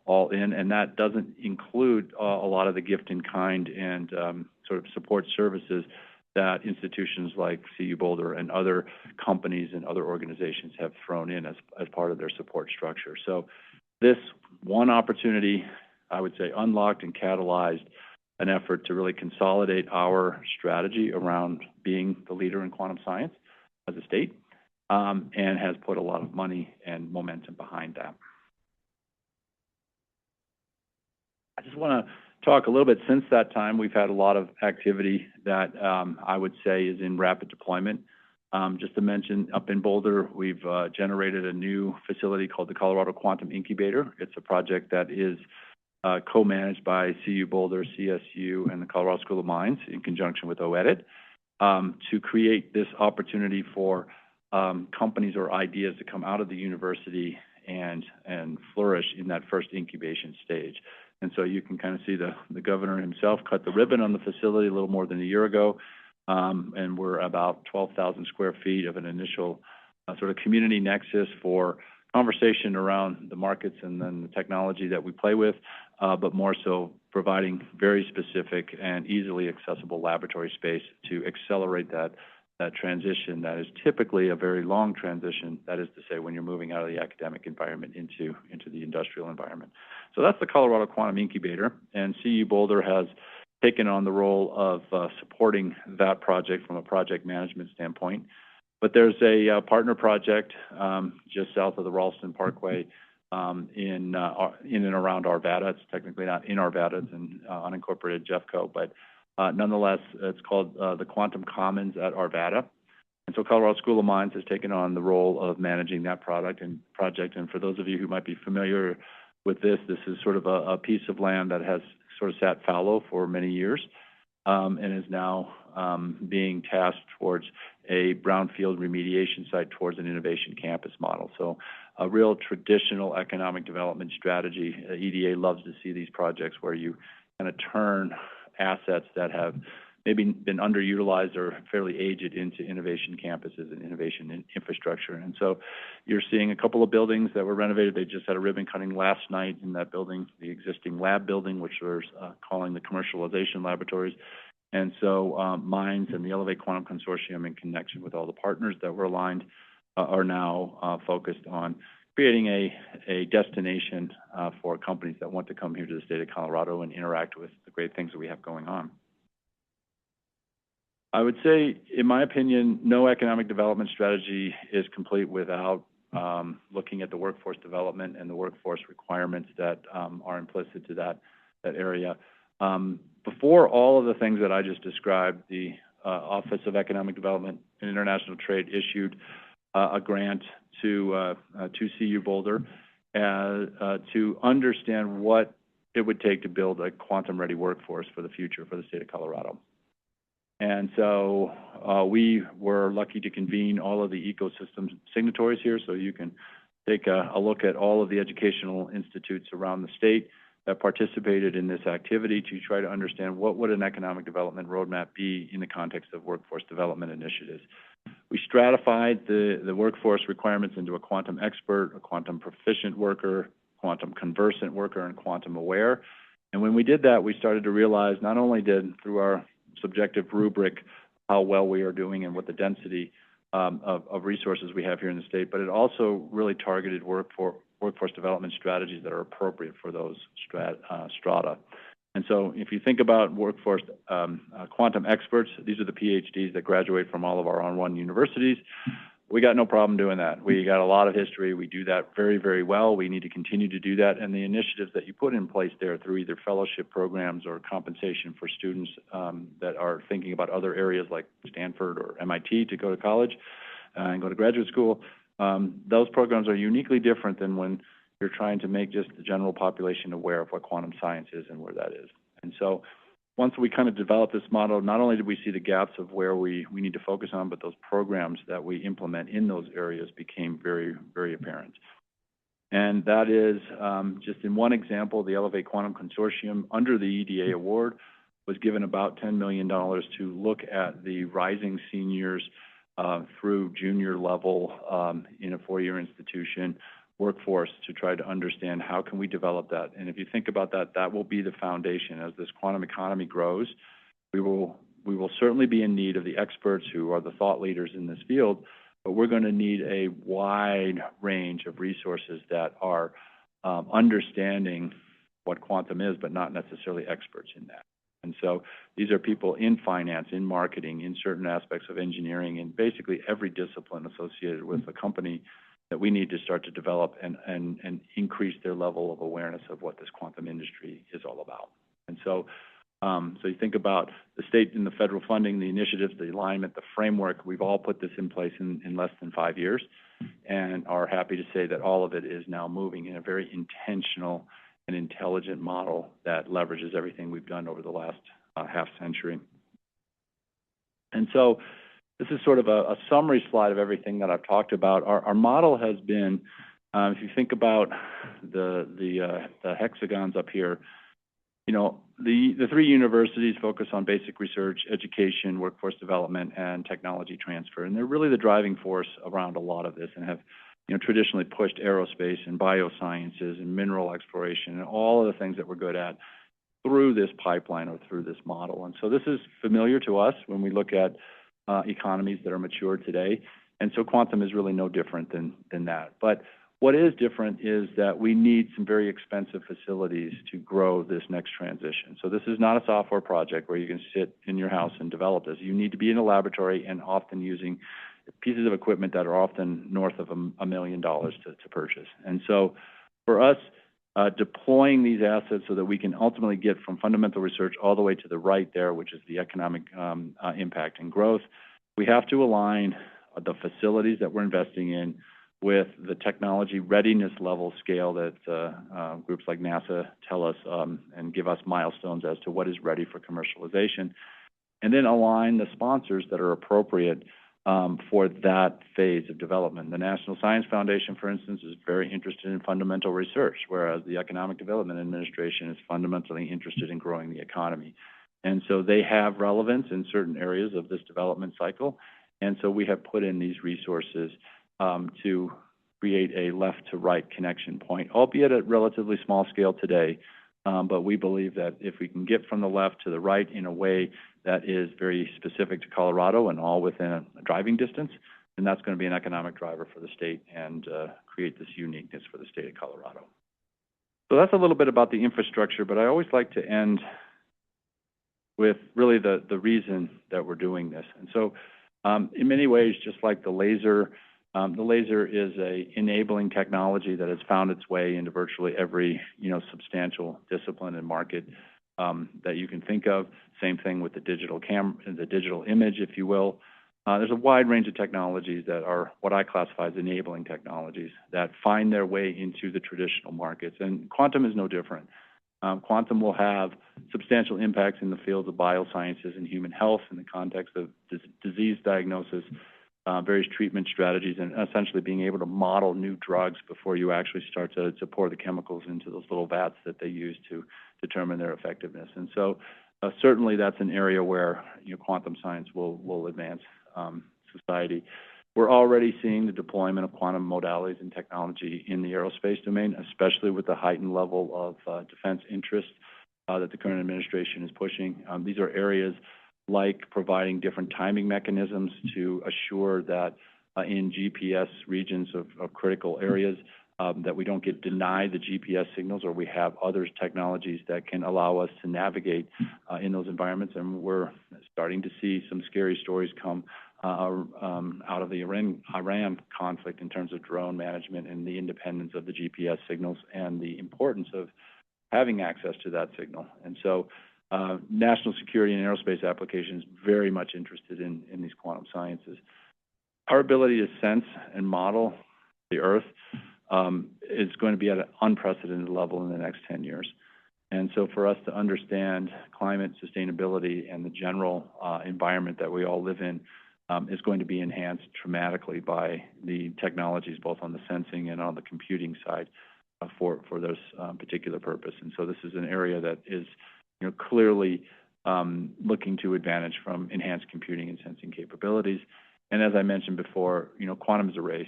all in, and that doesn't include a lot of the gift in kind and sort of support services that institutions like CU Boulder and other companies and other organizations have thrown in as part of their support structure. So this one opportunity, I would say, unlocked and catalyzed an effort to really consolidate our strategy around being the leader in quantum science as a state, and has put a lot of money and momentum behind that. I just want to talk a little bit. Since that time, we've had a lot of activity that I would say is in rapid deployment. Just to mention, up in Boulder, we've generated a new facility called the Colorado Quantum Incubator. It's a project that is co-managed by CU Boulder, CSU, and the Colorado School of Mines in conjunction with OEDIT to create this opportunity for companies or ideas to come out of the university and flourish in that first incubation stage. And so you can kind of see the governor himself cut the ribbon on the facility a little more than a year ago, and we're about 12,000 square feet of an initial sort of community nexus for conversation around the markets and then the technology that we play with, but more so providing very specific and easily accessible laboratory space to accelerate that transition that is typically a very long transition, that is to say, when you're moving out of the academic environment into the industrial environment. So that's the Colorado Quantum Incubator, and CU Boulder has taken on the role of supporting that project from a project management standpoint. But there's a partner project just south of the Ralston Parkway in and around Arvada. It's technically not in Arvada, it's in unincorporated Jeffco, but nonetheless, it's called the Quantum Commons at Arvada. And so Colorado School of Mines has taken on the role of managing that project. And for those of you who might be familiar with this, this is sort of a piece of land that has sort of sat fallow for many years and is now being tasked towards a brownfield remediation site towards an innovation campus model. So a real traditional economic development strategy. EDA loves to see these projects where you kind of turn assets that have maybe been underutilized or fairly aged into innovation campuses and innovation infrastructure. And so you're seeing a couple of buildings that were renovated. They just had a ribbon cutting last night in that building, the existing lab building, which we're calling the commercialization laboratories. And so Mines and the Elevate Quantum Consortium, in connection with all the partners that were aligned, are now focused on creating a destination for companies that want to come here to the state of Colorado and interact with the great things that we have going on. I would say, in my opinion, no economic development strategy is complete without looking at the workforce development and the workforce requirements that are implicit to that area. Before all of the things that I just described, the Office of Economic Development and International Trade issued a grant to CU Boulder to understand what it would take to build a quantum-ready workforce for the future for the state of Colorado. And so we were lucky to convene all of the ecosystem signatories here, so you can take a look at all of the educational institutes around the state that participated in this activity to try to understand what would an economic development roadmap be in the context of workforce development initiatives. We stratified the workforce requirements into a quantum expert, a quantum proficient worker, quantum conversant worker, and quantum aware. And when we did that, we started to realize not only did, through our subjective rubric, how well we are doing and what the density of resources we have here in the state, but it also really targeted workforce development strategies that are appropriate for those strata. And so if you think about workforce quantum experts, these are the PhDs that graduate from all of our R1 universities. We got no problem doing that. We got a lot of history. We do that very, very well. We need to continue to do that. And the initiatives that you put in place there through either fellowship programs or compensation for students that are thinking about other areas like Stanford or MIT to go to college and go to graduate school, those programs are uniquely different than when you're trying to make just the general population aware of what quantum science is and where that is. And so once we kind of developed this model, not only did we see the gaps of where we need to focus on, but those programs that we implement in those areas became very, very apparent. And that is, just in one example, the Elevate Quantum Consortium, under the EDA award, was given about $10 million to look at the rising seniors through junior level in a four-year institution workforce to try to understand how can we develop that. And if you think about that, that will be the foundation. As this quantum economy grows, we will certainly be in need of the experts who are the thought leaders in this field, but we're going to need a wide range of resources that are understanding what quantum is, but not necessarily experts in that. And so these are people in finance, in marketing, in certain aspects of engineering, and basically every discipline associated with a company that we need to start to develop and increase their level of awareness of what this quantum industry is all about. And so, so you think about the state and the federal funding, the initiatives, the alignment, the framework, we've all put this in place in less than 5 years and are happy to say that all of it is now moving in a very intentional and intelligent model that leverages everything we've done over the last half century. And so this is sort of a summary slide of everything that I've talked about. Our model has been, if you think about the hexagons up here, you know, the three universities focus on basic research, education, workforce development, and technology transfer. And they're really the driving force around a lot of this and have, you know, traditionally pushed aerospace and biosciences and mineral exploration and all of the things that we're good at through this pipeline or through this model. And so this is familiar to us when we look at economies that are mature today. And so quantum is really no different than that. But what is different is that we need some very expensive facilities to grow this next transition. So this is not a software project where you can sit in your house and develop this. You need to be in a laboratory and often using pieces of equipment that are often north of $1 million to purchase. And so for us, deploying these assets so that we can ultimately get from fundamental research all the way to the right there, which is the economic impact and growth, we have to align the facilities that we're investing in with the technology readiness level scale that groups like NASA tell us and give us milestones as to what is ready for commercialization, and then align the sponsors that are appropriate for that phase of development. The National Science Foundation, for instance, is very interested in fundamental research, whereas the Economic Development Administration is fundamentally interested in growing the economy. And so they have relevance in certain areas of this development cycle. And so we have put in these resources to create a left-to-right connection point, albeit at relatively small scale today. But we believe that if we can get from the left to the right in a way that is very specific to Colorado and all within a driving distance, then that's going to be an economic driver for the state and create this uniqueness for the state of Colorado. So that's a little bit about the infrastructure, but I always like to end with really the reason that we're doing this. And so in many ways, just like the laser is a enabling technology that has found its way into virtually every, substantial discipline and market that you can think of. Same thing with the digital image, if you will. There's a wide range of technologies that are what I classify as enabling technologies that find their way into the traditional markets, and quantum is no different. Quantum will have substantial impacts in the fields of biosciences and human health in the context of disease diagnosis, various treatment strategies, and essentially being able to model new drugs before you actually start to pour the chemicals into those little vats that they use to determine their effectiveness. And so certainly that's an area where quantum science will advance society. We're already seeing the deployment of quantum modalities and technology in the aerospace domain, especially with the heightened level of defense interest that the current administration is pushing. These are areas like providing different timing mechanisms to assure that in GPS regions of critical areas that we don't get denied the GPS signals, or we have other technologies that can allow us to navigate in those environments. And we're starting to see some scary stories come out of the Iran conflict in terms of drone management and the independence of the GPS signals and the importance of having access to that signal. And so national security and aerospace applications very much interested in these quantum sciences. Our ability to sense and model the Earth is going to be at an unprecedented level in the next 10 years. And so for us to understand climate sustainability and the general environment that we all live in is going to be enhanced dramatically by the technologies, both on the sensing and on the computing side for this particular purpose. And so this is an area that is clearly looking to advantage from enhanced computing and sensing capabilities. And as I mentioned before, quantum is a race.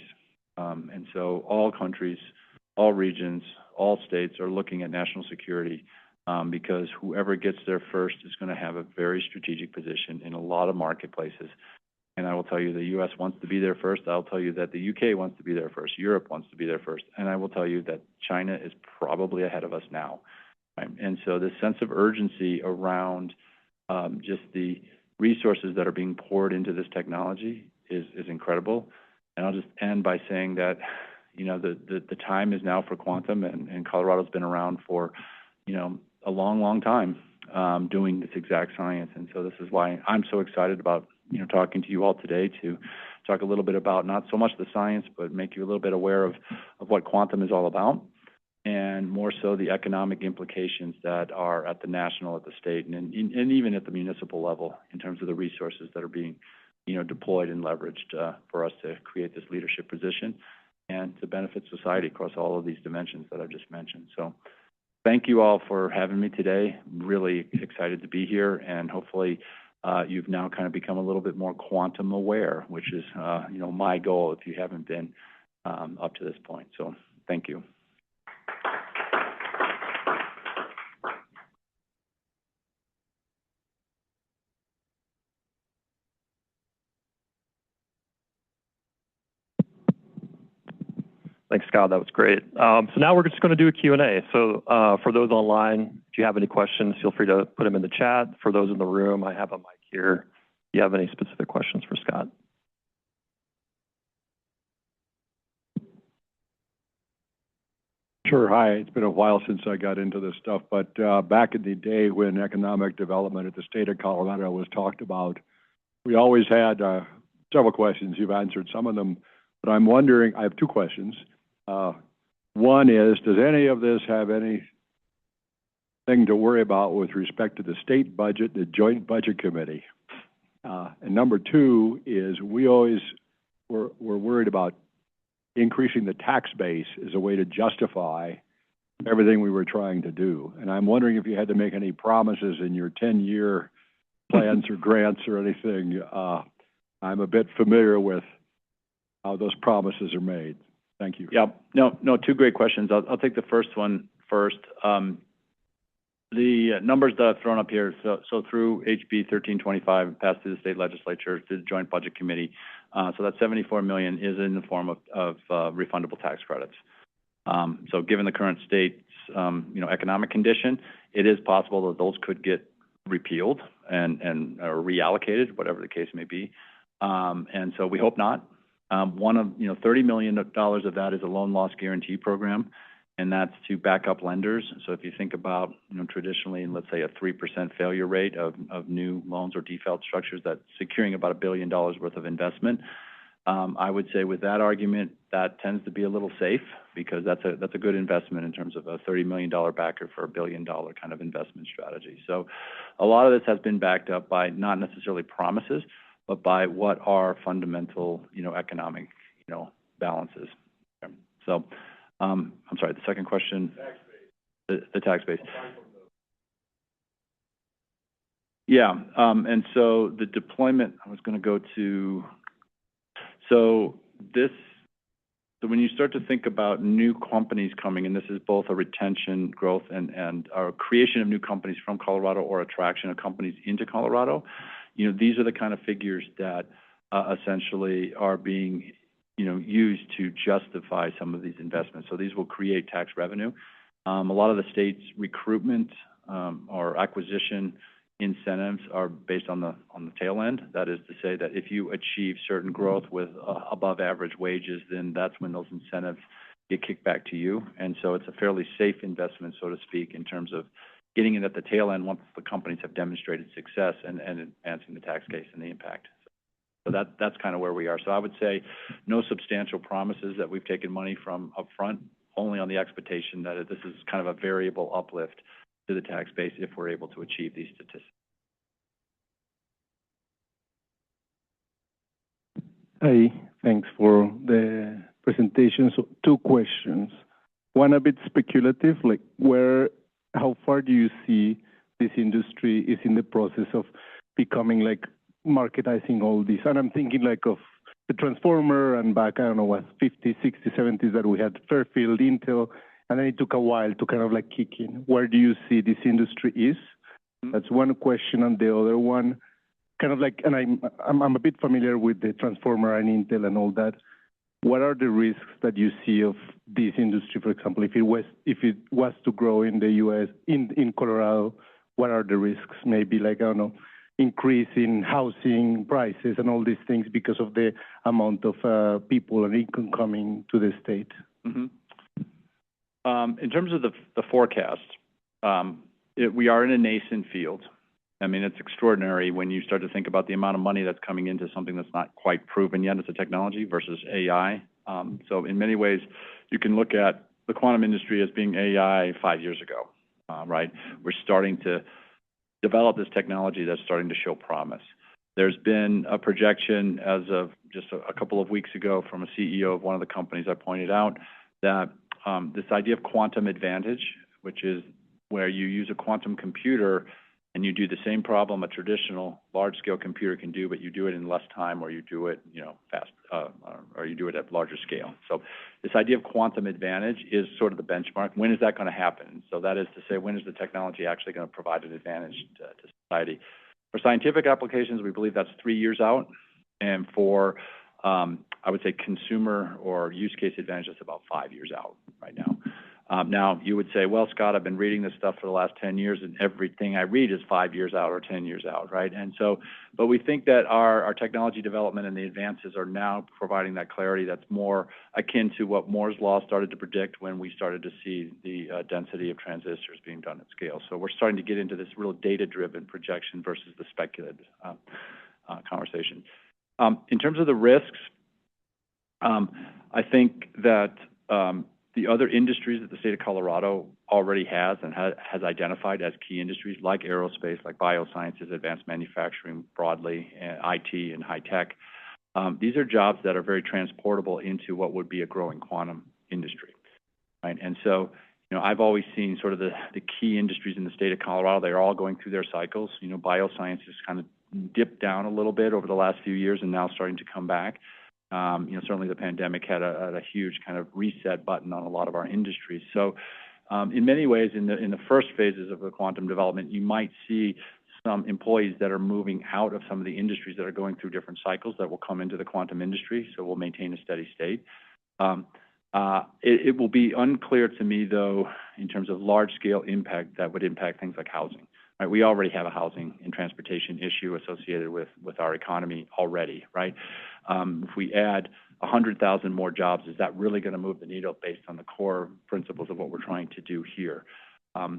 And so all countries, all regions, all states are looking at national security because whoever gets there first is going to have a very strategic position in a lot of marketplaces. And I will tell you the U.S. wants to be there first. I'll tell you that the U.K. wants to be there first. Europe wants to be there first. And I will tell you that China is probably ahead of us now. Right? And so this sense of urgency around just the resources that are being poured into this technology is incredible. And I'll just end by saying that, the time is now for quantum, and Colorado's been around for, a long, long time doing this exact science. And so this is why I'm so excited about, talking to you all today to talk a little bit about not so much the science, but make you a little bit aware of what quantum is all about, and more so the economic implications that are at the national, at the state, and even at the municipal level in terms of the resources that are being deployed and leveraged for us to create this leadership position and to benefit society across all of these dimensions that I've just mentioned. So thank you all for having me today. I'm really excited to be here, and hopefully you've now kind of become a little bit more quantum aware, which is my goal if you haven't been up to this point. So thank you. Thanks, Scott. That was great. So now we're just going to do a Q&A. So for those online, if you have any questions, feel free to put them in the chat. For those in the room, I have a mic here. Do you have any specific questions for Scott? Sure. Hi. It's been a while since I got into this stuff, but back in the day when economic development at the state of Colorado was talked about, we always had several questions. You've answered some of them, but I'm wondering, I have two questions. One is, does any of this have anything to worry about with respect to the state budget, the Joint Budget Committee? And number two is, we're worried about increasing the tax base as a way to justify everything we were trying to do. And I'm wondering if you had to make any promises in your 10-year plans or grants or anything. I'm a bit familiar with how those promises are made. Thank you. Yeah, no, two great questions. I'll take the first one first. The numbers that I've thrown up here, so through HB 1325, passed through the state legislature to the Joint Budget Committee, so that $74 million is in the form of refundable tax credits. So given the current state's economic condition, it is possible that those could get repealed or reallocated, whatever the case may be. And so we hope not. $30 million of that is a loan loss guarantee program, and that's to back up lenders. So if you think about, traditionally, let's say a 3% failure rate of new loans or default structures, that's securing about $1 billion worth of investment. I would say with that argument, that tends to be a little safe because that's a good investment in terms of a $30 million backer for a $1 billion kind of investment strategy. So a lot of this has been backed up by not necessarily promises, but by what are fundamental, economic, balances. Okay. So, I'm sorry, the second question? Tax base. The tax base. Yeah, and so the deployment, I was going to go to, so when you start to think about new companies coming, and this is both a retention growth and our creation of new companies from Colorado or attraction of companies into Colorado, these are the kind of figures that essentially are being, used to justify some of these investments. So these will create tax revenue. A lot of the state's recruitment or acquisition incentives are based on the tail end. That is to say that if you achieve certain growth with above average wages, then that's when those incentives get kicked back to you. And so it's a fairly safe investment, so to speak, in terms of getting it at the tail end once the companies have demonstrated success and advancing the tax case and the impact. So that's kind of where we are. So I would say no substantial promises that we've taken money from upfront, only on the expectation that this is kind of a variable uplift to the tax base if we're able to achieve these statistics. Hi, thanks for the presentation. So 2 questions. One a bit speculative, like how far do you see this industry is in the process of becoming like marketizing all this? And I'm thinking like of the transformer and back, I don't know what, 50s, 60s, 70s that we had Fairfield, Intel, and then it took a while to kind of like kick in. Where do you see this industry is? That's one question. And the other one, kind of like, and I'm a bit familiar with the transformer and Intel and all that. What are the risks that you see of this industry, for example, if it was to grow in the U.S., in Colorado, what are the risks? Maybe like, I don't know, increase in housing prices and all these things because of the amount of people and income coming to the state. Mm-hmm. In terms of the forecast, we are in a nascent field. I mean, it's extraordinary when you start to think about the amount of money that's coming into something that's not quite proven yet as a technology versus AI. So in many ways, you can look at the quantum industry as being AI 5 years ago, right? We're starting to develop this technology that's starting to show promise. There's been a projection as of just a couple of weeks ago from a CEO of one of the companies I pointed out that this idea of quantum advantage, which is where you use a quantum computer and you do the same problem a traditional large-scale computer can do, but you do it in less time, or you do it, fast, or you do it at larger scale. So this idea of quantum advantage is sort of the benchmark. When is that going to happen? So that is to say, when is the technology actually going to provide an advantage to society? For scientific applications, we believe that's 3 years out, and for I would say consumer or use case advantage, that's about 5 years out right now. Now, you would say, well, Scott, I've been reading this stuff for the last 10 years, and everything I read is 5 years out or 10 years out, right? And so, but we think that our technology development and the advances are now providing that clarity that's more akin to what Moore's Law started to predict when we started to see the density of transistors being done at scale. So we're starting to get into this real data-driven projection versus the speculative conversation. In terms of the risks, I think that the other industries that the state of Colorado already has and has identified as key industries, like aerospace, like biosciences, advanced manufacturing broadly, and IT and high tech, these are jobs that are very transportable into what would be a growing quantum industry, right? And so, I've always seen sort of the key industries in the state of Colorado. They're all going through their cycles. Bioscience has kind of dipped down a little bit over the last few years and now starting to come back. Certainly the pandemic had a huge kind of reset button on a lot of our industries. So in many ways, in the first phases of the quantum development, you might see some employees that are moving out of some of the industries that are going through different cycles that will come into the quantum industry, so we'll maintain a steady state. It will be unclear to me, though, in terms of large-scale impact that would impact things like housing. right? We already have a housing and transportation issue associated with our economy already, right? If we add 100,000 more jobs, is that really going to move the needle based on the core principles of what we're trying to do here?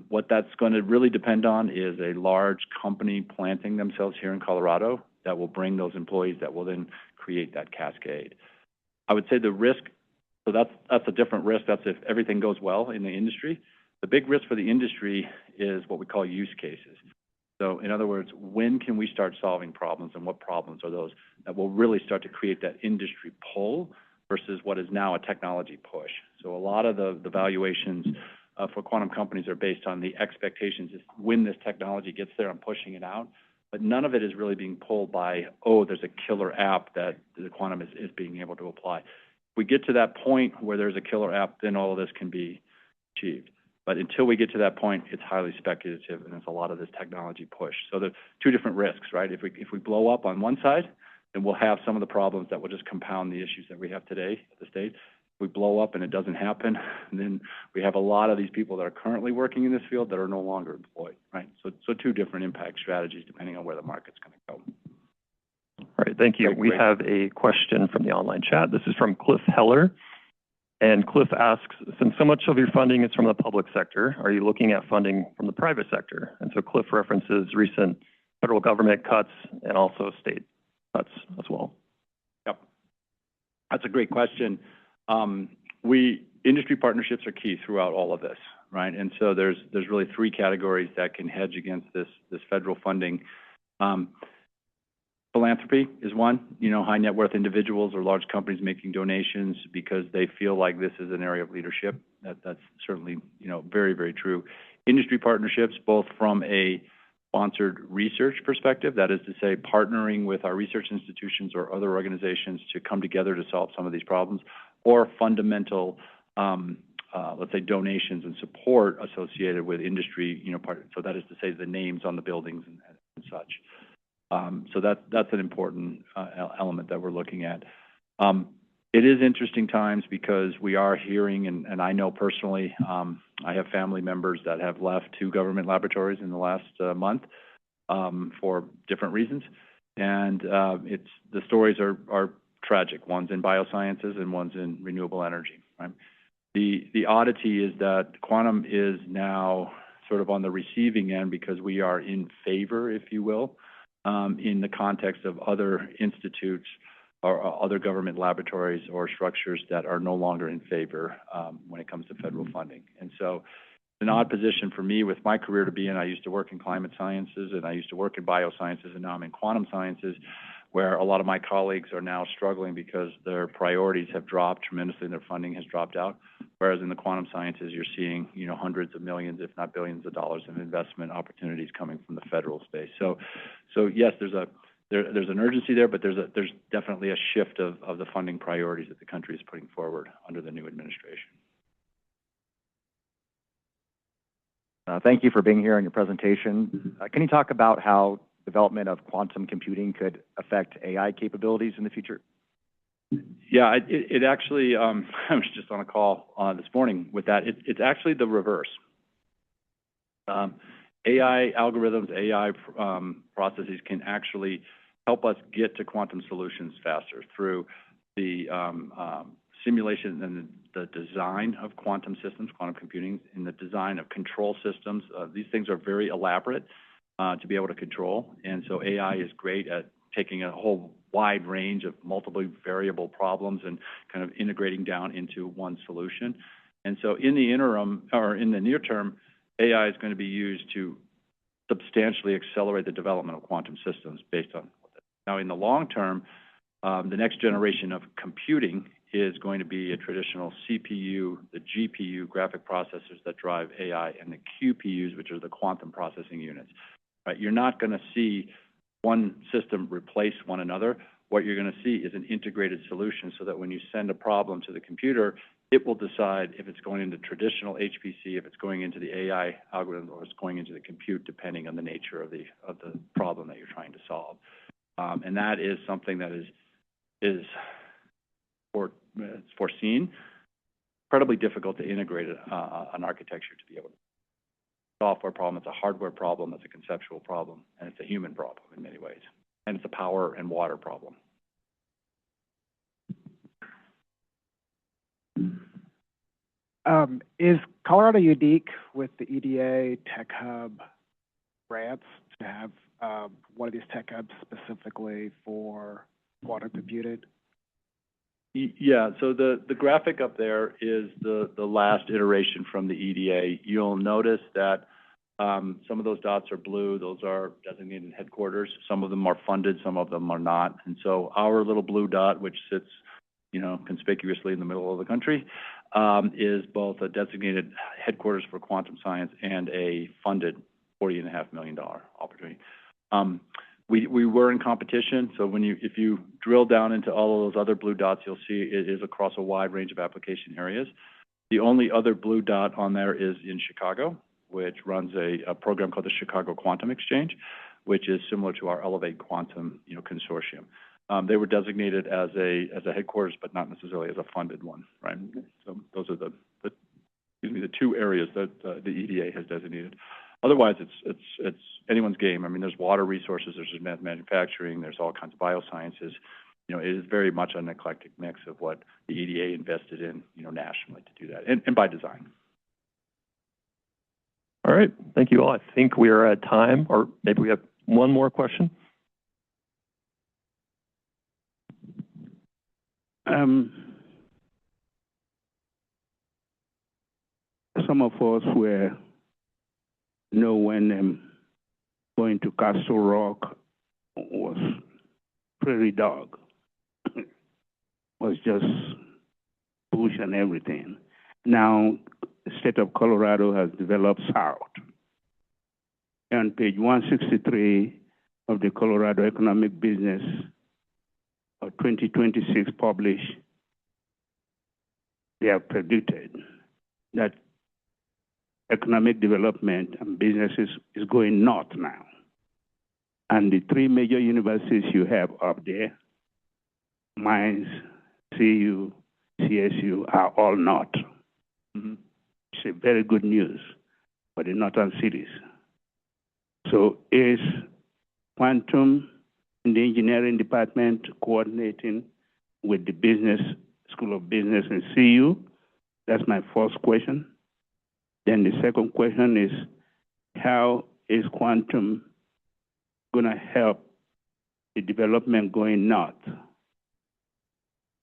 What that's going to really depend on is a large company planting themselves here in Colorado that will bring those employees that will then create that cascade. I would say the risk, so that's a different risk. That's if everything goes well in the industry. The big risk for the industry is what we call use cases. So in other words, when can we start solving problems, and what problems are those that will really start to create that industry pull versus what is now a technology push? So a lot of the valuations for quantum companies are based on the expectations is when this technology gets there, I'm pushing it out. But none of it is really being pulled by, oh, there's a killer app that the quantum is being able to apply. If we get to that point where there's a killer app, then all of this can be achieved. But until we get to that point, it's highly speculative, and it's a lot of this technology push. So there's two different risks, right? If we blow up on one side, then we'll have some of the problems that will just compound the issues that we have today at the state. If we blow up and it doesn't happen, then we have a lot of these people that are currently working in this field that are no longer employed, right? So two different impact strategies depending on where the market's going to go. All right, thank you. We have a question from the online chat. This is from Cliff Heller. And Cliff asks, since so much of your funding is from the public sector, are you looking at funding from the private sector? And so Cliff references recent federal government cuts and also state cuts as well. Yep. That's a great question. Industry partnerships are key throughout all of this, right? And so there's really three categories that can hedge against this federal funding. Philanthropy is one, high net worth individuals or large companies making donations because they feel like this is an area of leadership. That's certainly, very, very true. Industry partnerships, both from a sponsored research perspective, that is to say, partnering with our research institutions or other organizations to come together to solve some of these problems, or fundamental, let's say, donations and support associated with industry, so that is to say, the names on the buildings and such. So that's an important element that we're looking at. It is interesting times because we are hearing, and I know personally, I have family members that have left 2 government laboratories in the last month for different reasons, and the stories are tragic. One's in biosciences and one's in renewable energy. Right? The oddity is that quantum is now sort of on the receiving end because we are in favor, if you will, in the context of other institutes or other government laboratories or structures that are no longer in favor when it comes to federal funding. And so it's an odd position for me with my career to be in. I used to work in climate sciences and I used to work in biosciences, and now I'm in quantum sciences, where a lot of my colleagues are now struggling because their priorities have dropped tremendously and their funding has dropped out. Whereas in the quantum sciences, you're seeing, hundreds of millions, if not billions of dollars of investment opportunities coming from the federal space. So yes, there's an urgency there, but there's definitely a shift of the funding priorities that the country is putting forward under the new administration. Thank you for being here on your presentation. Can you talk about how development of quantum computing could affect AI capabilities in the future? Yeah, it actually, I was just on a call this morning with that. It's actually the reverse. AI algorithms, AI processes can actually help us get to quantum solutions faster through the simulation and the design of quantum systems, quantum computing, and the design of control systems. These things are very elaborate to be able to control, and so AI is great at taking a whole wide range of multiple variable problems and kind of integrating down into one solution. And so in the interim, or in the near term, AI is going to be used to substantially accelerate the development of quantum systems based on that. Now, in the long term, the next generation of computing is going to be a traditional CPU, the GPU, graphic processors that drive AI, and the QPUs, which are the quantum processing units. Right? You're not going to see one system replace one another. What you're going to see is an integrated solution so that when you send a problem to the computer, it will decide if it's going into traditional HPC, if it's going into the AI algorithm, or it's going into the compute, depending on the nature of the problem that you're trying to solve. And that is something that is foreseen, incredibly difficult to integrate an architecture to be able to. software problem, it's a hardware problem, it's a conceptual problem, and it's a human problem in many ways. And it's a power and water problem. Is Colorado unique with the EDA Tech Hub grants to have one of these tech hubs specifically for quantum computing? Yeah, so the graphic up there is the last iteration from the EDA. You'll notice that some of those dots are blue. Those are designated headquarters. Some of them are funded, some of them are not. And so our little blue dot, which sits, conspicuously in the middle of the country, is both a designated headquarters for quantum science and a funded $40.5 million opportunity. We were in competition, so if you drill down into all of those other blue dots, you'll see it is across a wide range of application areas. The only other blue dot on there is in Chicago, which runs a program called the Chicago Quantum Exchange, which is similar to our Elevate Quantum consortium. They were designated as a headquarters, but not necessarily as a funded one, right? So those are the two areas that the EDA has designated. Otherwise, it's anyone's game. I mean, there's water resources, there's manufacturing, there's all kinds of biosciences. It is very much an eclectic mix of what the EDA invested in, nationally to do that, and by design. All right, thank you all. I think we are at time, or maybe we have one more question. Some of us know when going to Castle Rock was prairie dog. Was just bush and everything. Now, the state of Colorado has developed south. On page 163 of the Colorado Economic Business of 2026 published, they have predicted that economic development and businesses is going north now. And the three major universities you have up there, Mines, CU, CSU, are all north. Mm-hmm. It's a very good news for the northern cities. So is Quantum in the engineering department coordinating with the business, School of Business and CU? That's my first question. Then the second question is, how is Quantum going to help the development going north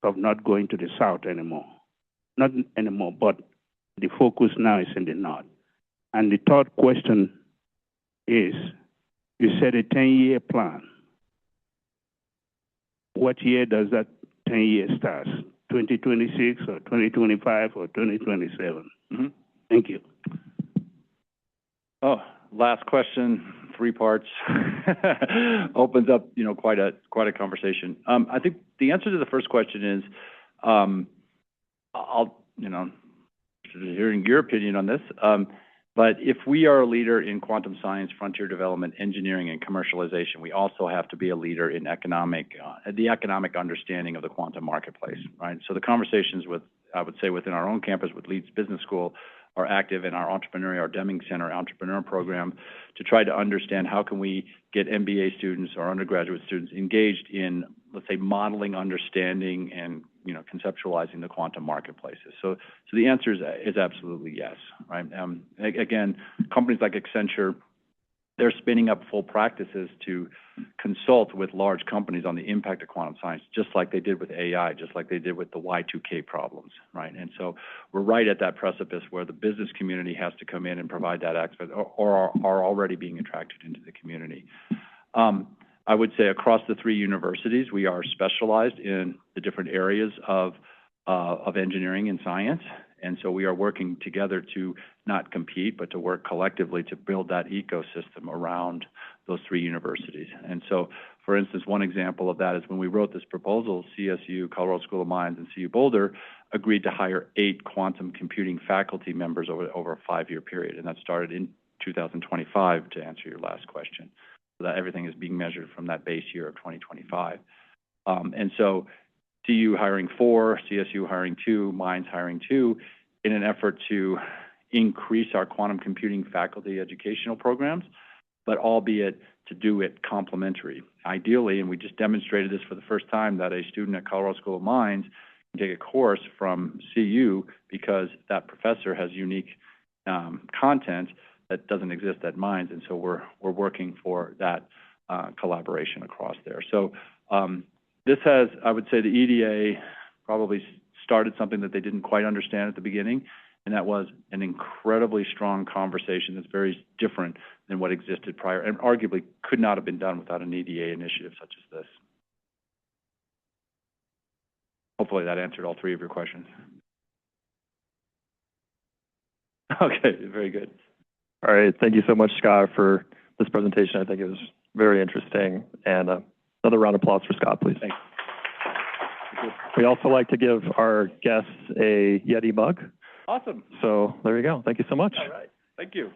of not going to the south anymore? Not anymore, but the focus now is in the north. And the third question is, you said a 10-year plan. What year does that 10-year start? 2026 or 2025 or 2027? Mm-hmm. Thank you. Oh, last question, 3 parts. Opens up, quite a conversation. I think the answer to the first question is, hearing your opinion on this, but if we are a leader in quantum science, frontier development, engineering, and commercialization, we also have to be a leader in the economic understanding of the quantum marketplace, right? So the conversations I would say within our own campus with Leeds Business School are active in our Deming Center entrepreneur program to try to understand how can we get MBA students or undergraduate students engaged in, let's say, modeling, understanding, and conceptualizing the quantum marketplaces. So the answer is absolutely yes, right? Again, companies like Accenture, they're spinning up full practices to consult with large companies on the impact of quantum science, just like they did with AI, just like they did with the Y2K problems, right? And so we're right at that precipice where the business community has to come in and provide that access, or are already being attracted into the community. I would say across the 3 universities, we are specialized in the different areas of engineering and science. And so we are working together to not compete, but to work collectively to build that ecosystem around those 3 universities. And so, for instance, one example of that is when we wrote this proposal, CSU, Colorado School of Mines, and CU Boulder agreed to hire 8 quantum computing faculty members over a 5-year period. And that started in 2025, to answer your last question. So that everything is being measured from that base year of 2025. And so CU hiring 4, CSU hiring 2, Mines hiring 2, in an effort to increase our quantum computing faculty educational programs, but albeit to do it complementary. Ideally, and we just demonstrated this for the first time, that a student at Colorado School of Mines can take a course from CU because that professor has unique content that doesn't exist at Mines, and so we're working for that collaboration across there. So this has, I would say, the EDA probably started something that they didn't quite understand at the beginning, and that was an incredibly strong conversation that's very different than what existed prior, and arguably could not have been done without an EDA initiative such as this. Hopefully that answered all three of your questions. Okay, very good. All right, thank you so much, Scott, for this presentation. I think it was very interesting. And another round of applause for Scott, please. Thanks. We also like to give our guests a Yeti mug. Awesome. So there you go. Thank you so much. All right. Thank you.